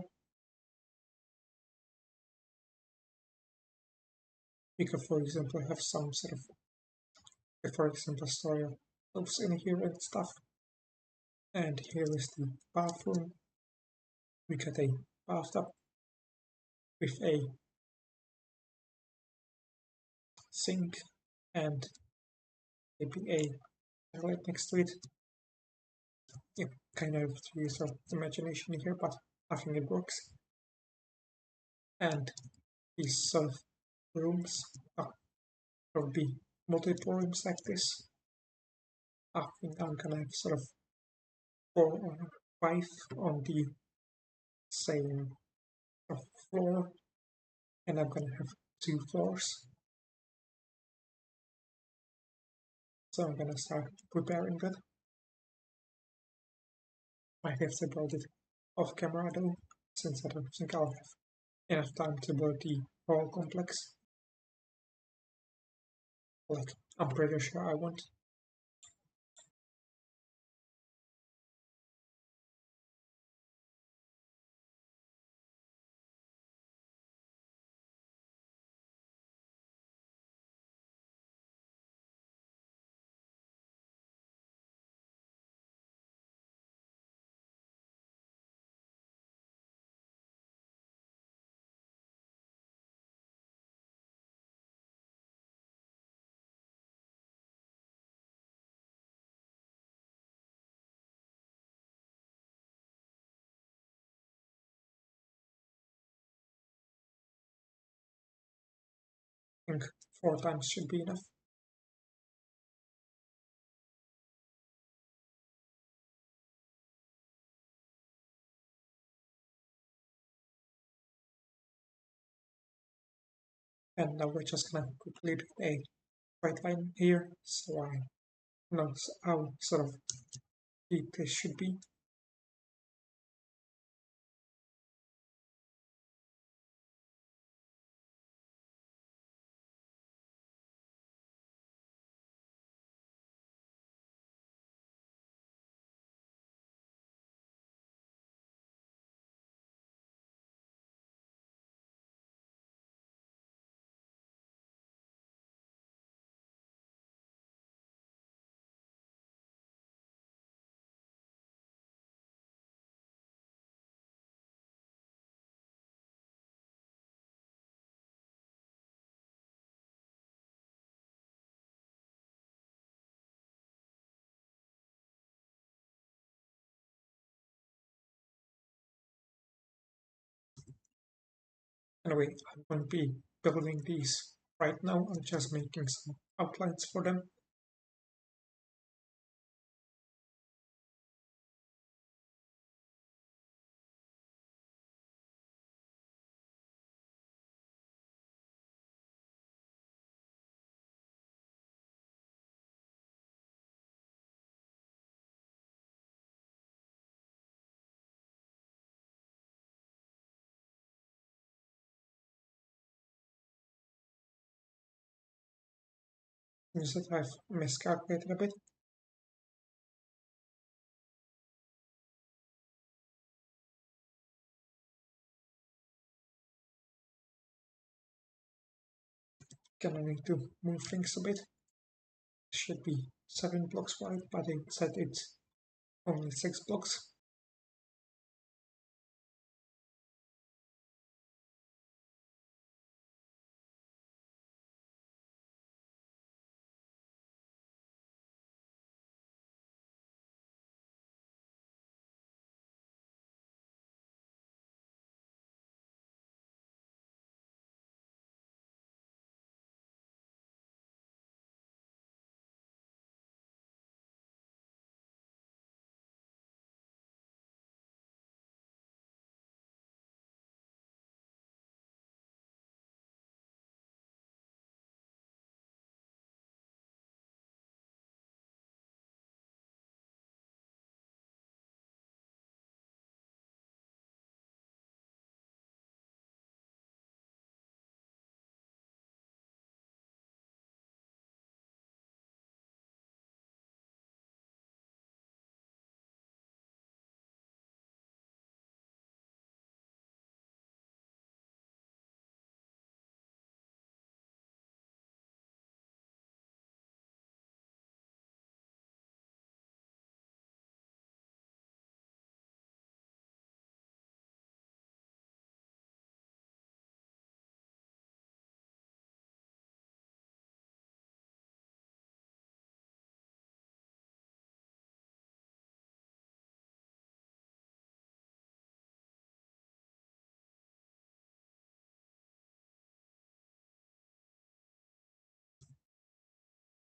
You could, for example, have some sort of, for example, store your clothes in here and stuff. And here is the bathroom. We got a bathtub with a sink and maybe a toilet next to it. You kind of have to use your imagination here, but I think it works. And these sort of rooms will be multiple rooms like this. I think I'm gonna have sort of 4 or 5 on the same floor, and I'm gonna have 2 floors. So I'm gonna start preparing that. I have to build it off camera though, since I don't think I'll have enough time to build the whole complex. Like, I'm pretty sure I won't. I think 4 times should be enough. And now we're just gonna quickly do a right line here, so I know how sort of deep this should be. Anyway, I won't be building these right now. I'm just making some outlines for them. Is that I've miscalculated a bit. Gonna need to move things a bit. Should be 7 blocks wide, but it said it's only 6 blocks.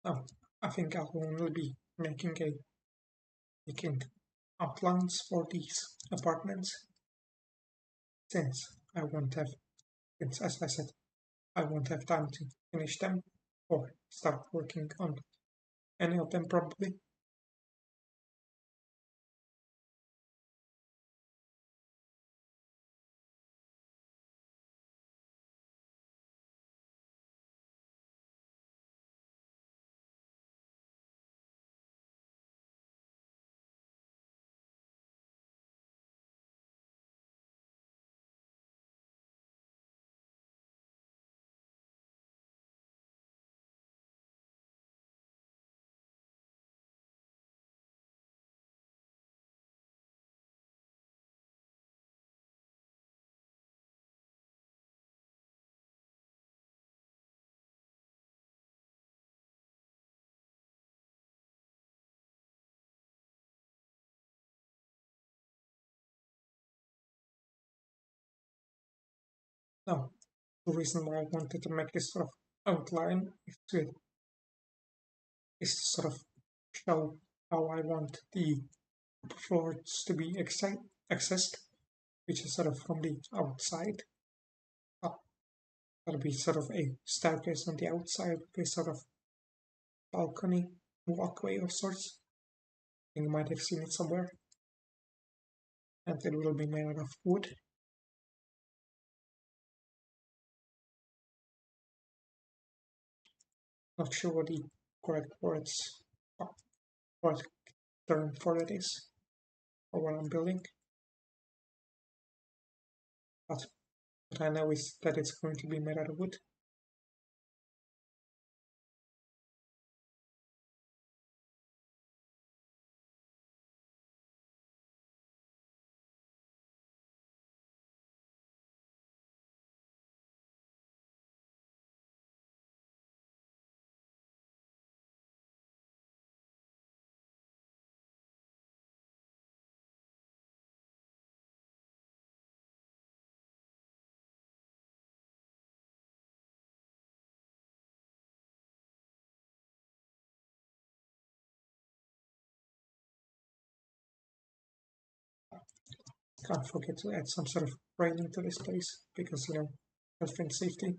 Now, I think I'll only be making outlines for these apartments since I won't have, since as I said, I won't have time to finish them or start working on any of them probably. Now, the reason why I wanted to make this sort of outline is to sort of show how I want the floors to be accessed, which is sort of from the outside up. That'll be sort of a staircase on the outside, a sort of balcony walkway of sorts. You might have seen it somewhere, and it will be made out of wood. Not sure what the correct correct term for it is, or what I'm building, but what I know is that it's going to be made out of wood. Can't forget to add some sort of railing to this place because health and safety.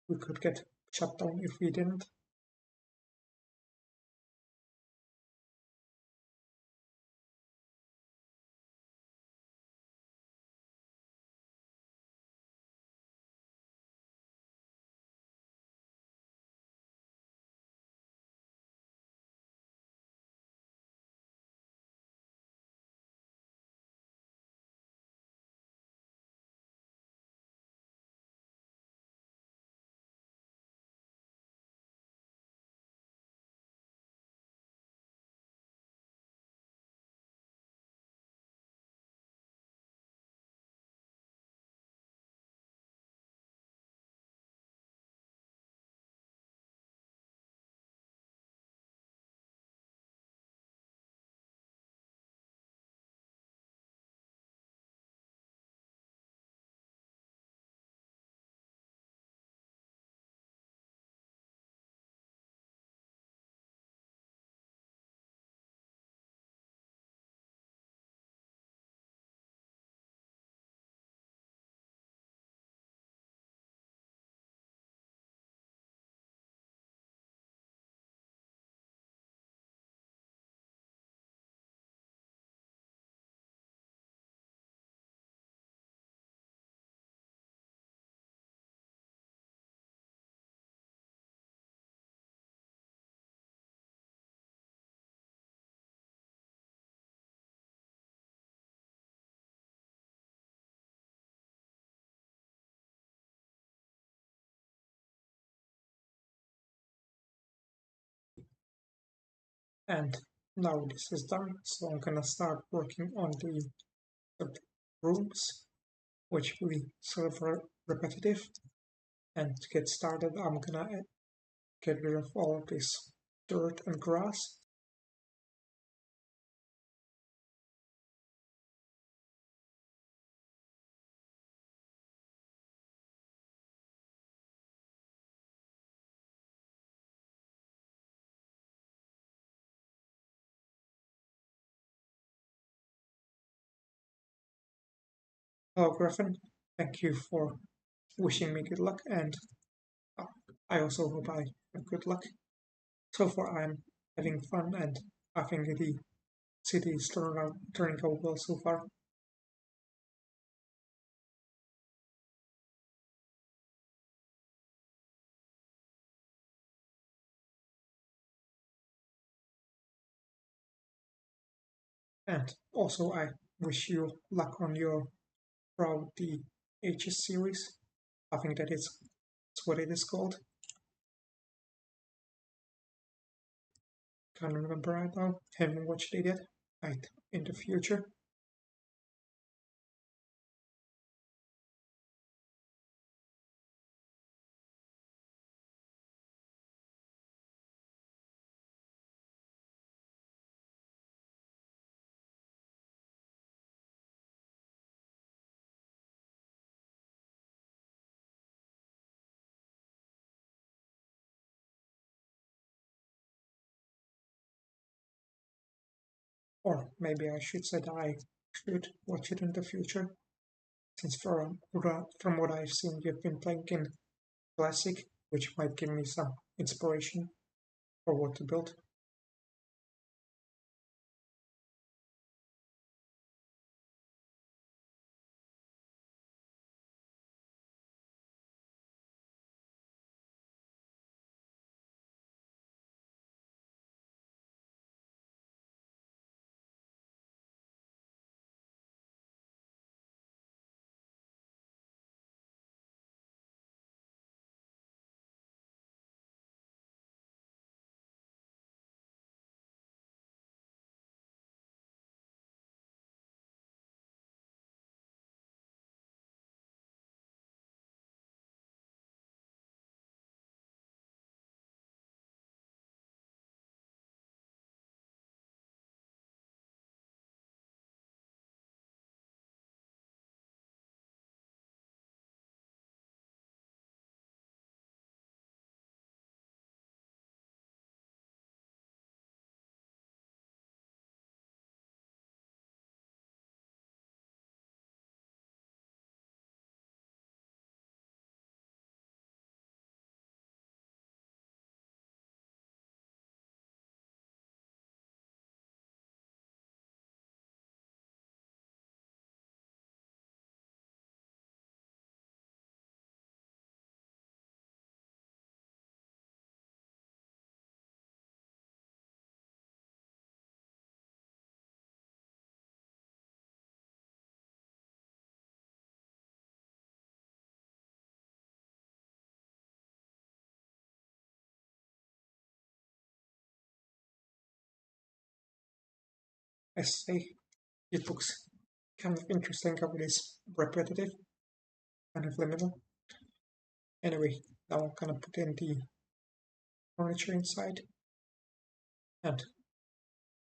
We could get shut down if we didn't. And now this is done, so I'm gonna start working on the rooms, which will be sort of repetitive. And to get started, I'm gonna get rid of all of this dirt and grass. Hello, Griffin. Thank you for wishing me good luck, and uh, I also hope I have good luck. So far, I'm having fun, and I think the city is turning out well so far. And also, I wish you luck on your Proud the Ages series. I think that's what it is called. Can't remember right now. Haven't watched it yet. Might in the future. Or maybe I should say that I should watch it in the future. Since from what I've seen, you've been playing in Classic, which might give me some inspiration for what to build. I say it looks kind of interesting how it is repetitive, kind of liminal. Anyway, now I'm gonna put in the furniture inside, and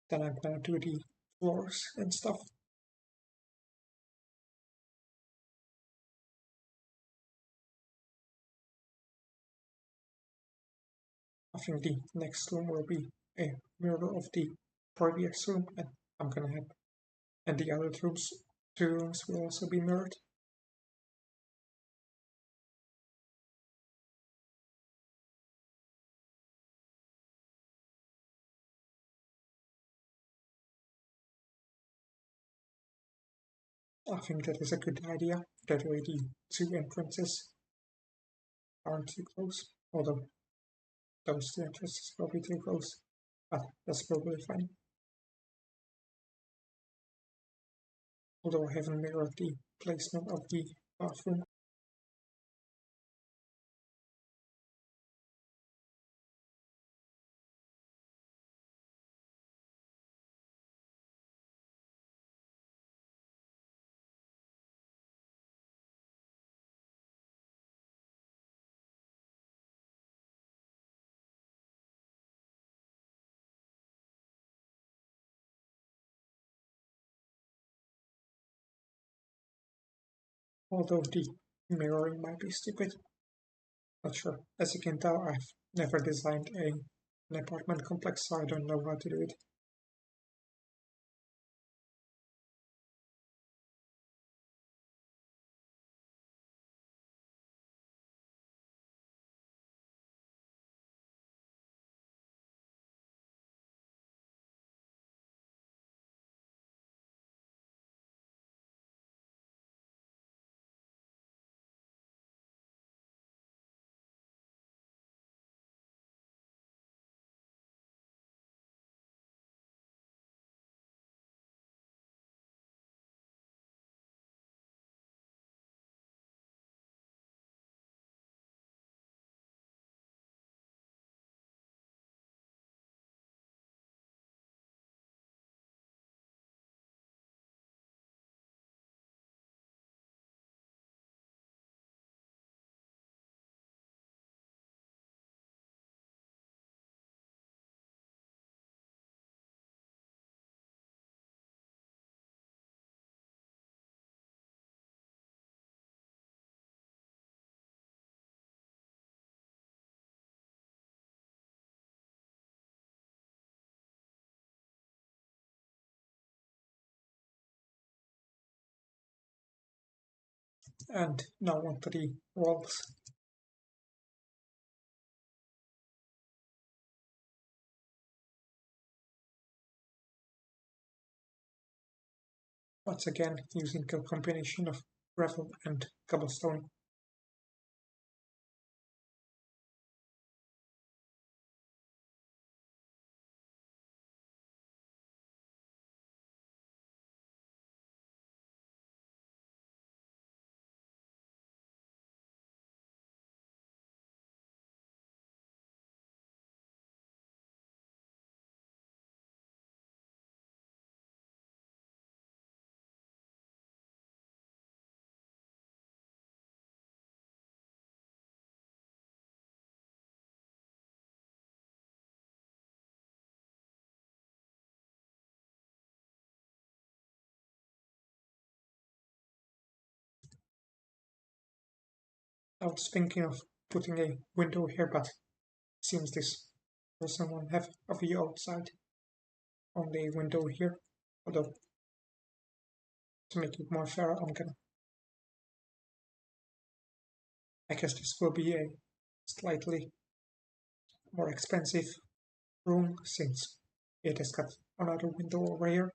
then I'm gonna do the floors and stuff. I think the next room will be a mirror of the previous room, and I'm gonna have and the other rooms, two rooms will also be mirrored. I think that is a good idea. That way the two entrances aren't too close, although those two entrances will be too close. But that's probably fine. Although I haven't mirrored the placement of the bathroom. Although the mirroring might be stupid, not sure. As you can tell, I've never designed an apartment complex, so I don't know how to do it. And now onto the walls. Once again, using a combination of gravel and cobblestone. I was thinking of putting a window here, but seems this person won't have a view outside. Only a window here. Although, to make it more fair, I guess this will be a slightly more expensive room since it has got another window over here.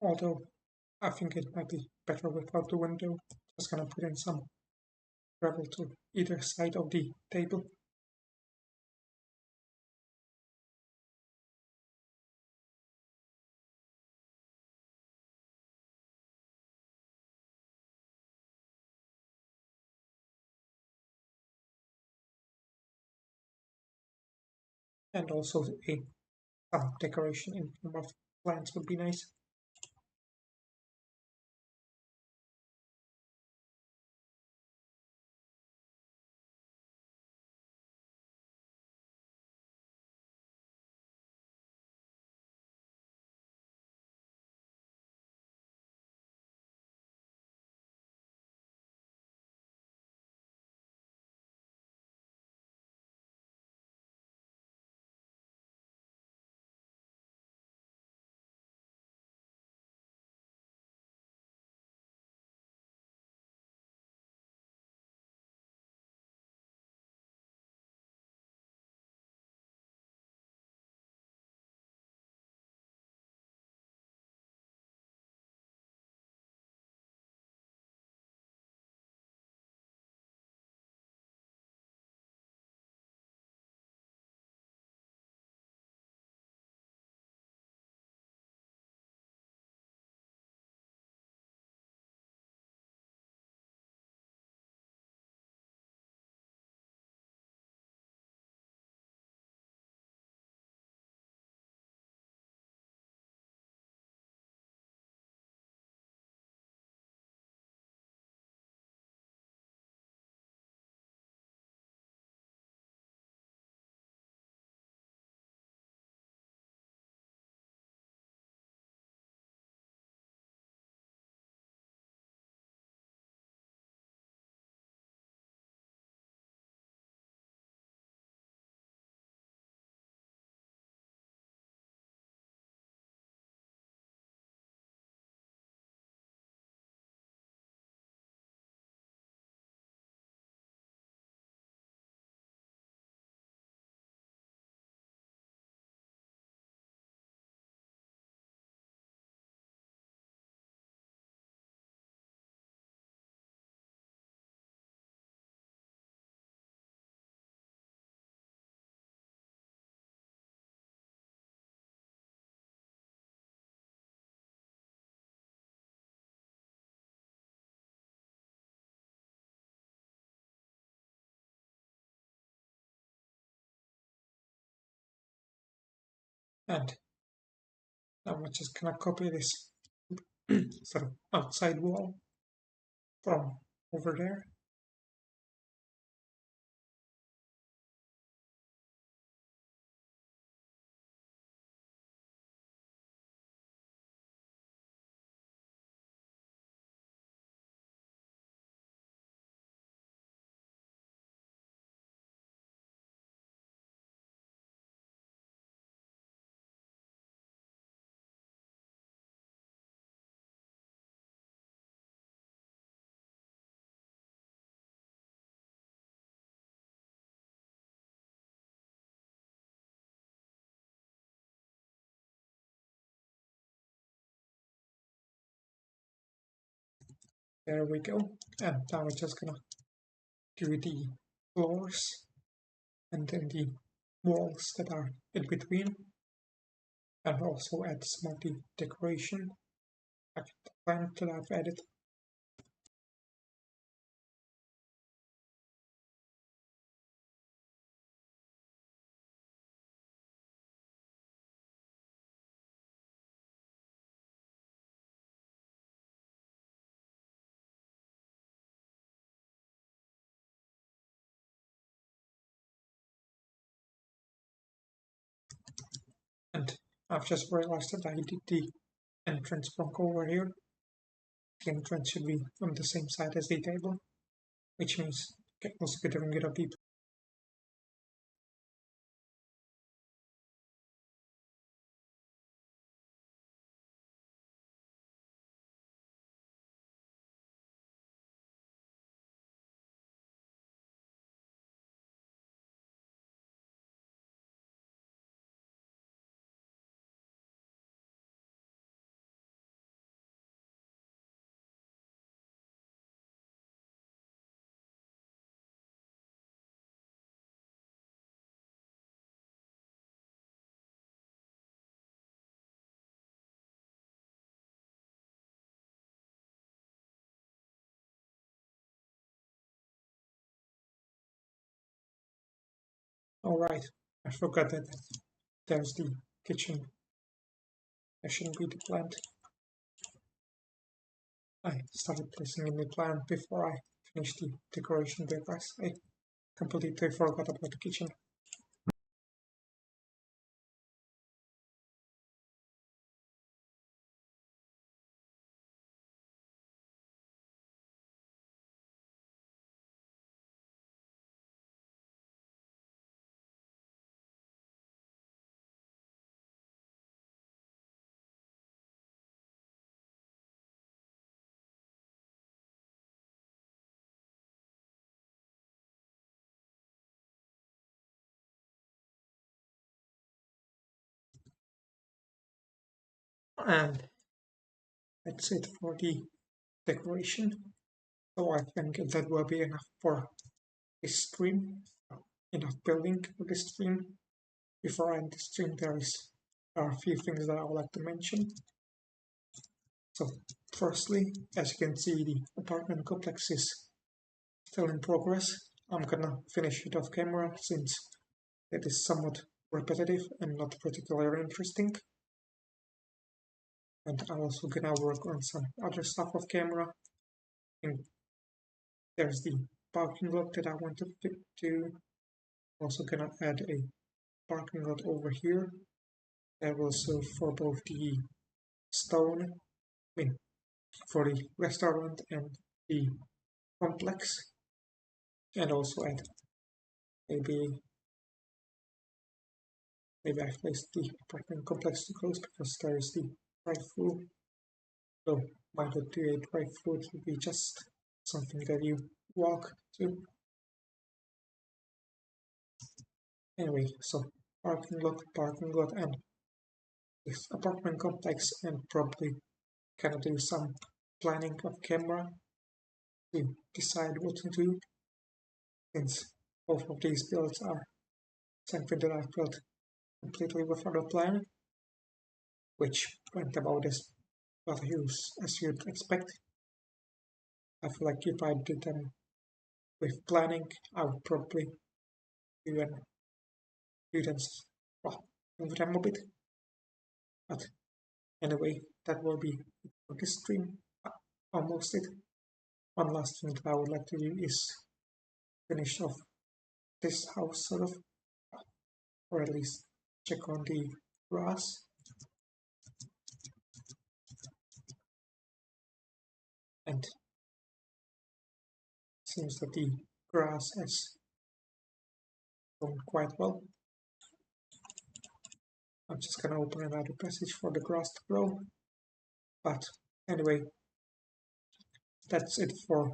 Although I think it might be better without the window. Just gonna put in some gravel to either side of the table. And also a some decoration in form of plants would be nice. And now I'm just gonna copy this sort of outside wall from over there. There we go. And now we're just gonna do the floors and then the walls that are in between, and also add some of the decoration like the plant that I've added. And I've just realized that I did the entrance block over here. The entrance should be on the same side as the table, which means also getting rid of the. Alright, I forgot that there's the kitchen. There shouldn't be the plant. I started placing in the plant before I finished the decoration because I completely forgot about the kitchen. And that's it for the decoration. So I think that will be enough for this stream. Enough building for this stream. Before I end the stream, there are a few things that I would like to mention. So, firstly, as you can see, the apartment complex is still in progress. I'm gonna finish it off camera since it is somewhat repetitive and not particularly interesting. And I'm also gonna work on some other stuff off camera. And there's the parking lot that I want to fit to. Also gonna add a parking lot over here that will serve for both the stone, I mean, for the restaurant and the complex, and also add maybe I placed the apartment complex too close because there is the drive-through. So might not do a drive-through, it will be just something that you walk to. Anyway, so parking lot, and this apartment complex, and probably gonna do some planning of camera to decide what to do, since both of these builds are something that I've built completely without a plan, which went about as well as you'd expect. I feel like if I did them with planning, I would probably do them, well, move them a bit. But anyway, that will be it for this stream. Almost it. One last thing that I would like to do is finish off this house sort of, or at least check on the grass. And seems that the grass has grown quite well. I'm just gonna open another passage for the grass to grow. But anyway, that's it for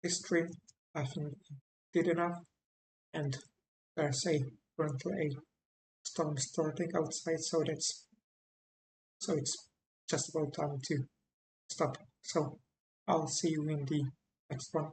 this stream. I think I did enough. And there's currently a storm starting outside, so it's just about time to stop. So I'll see you in the next one.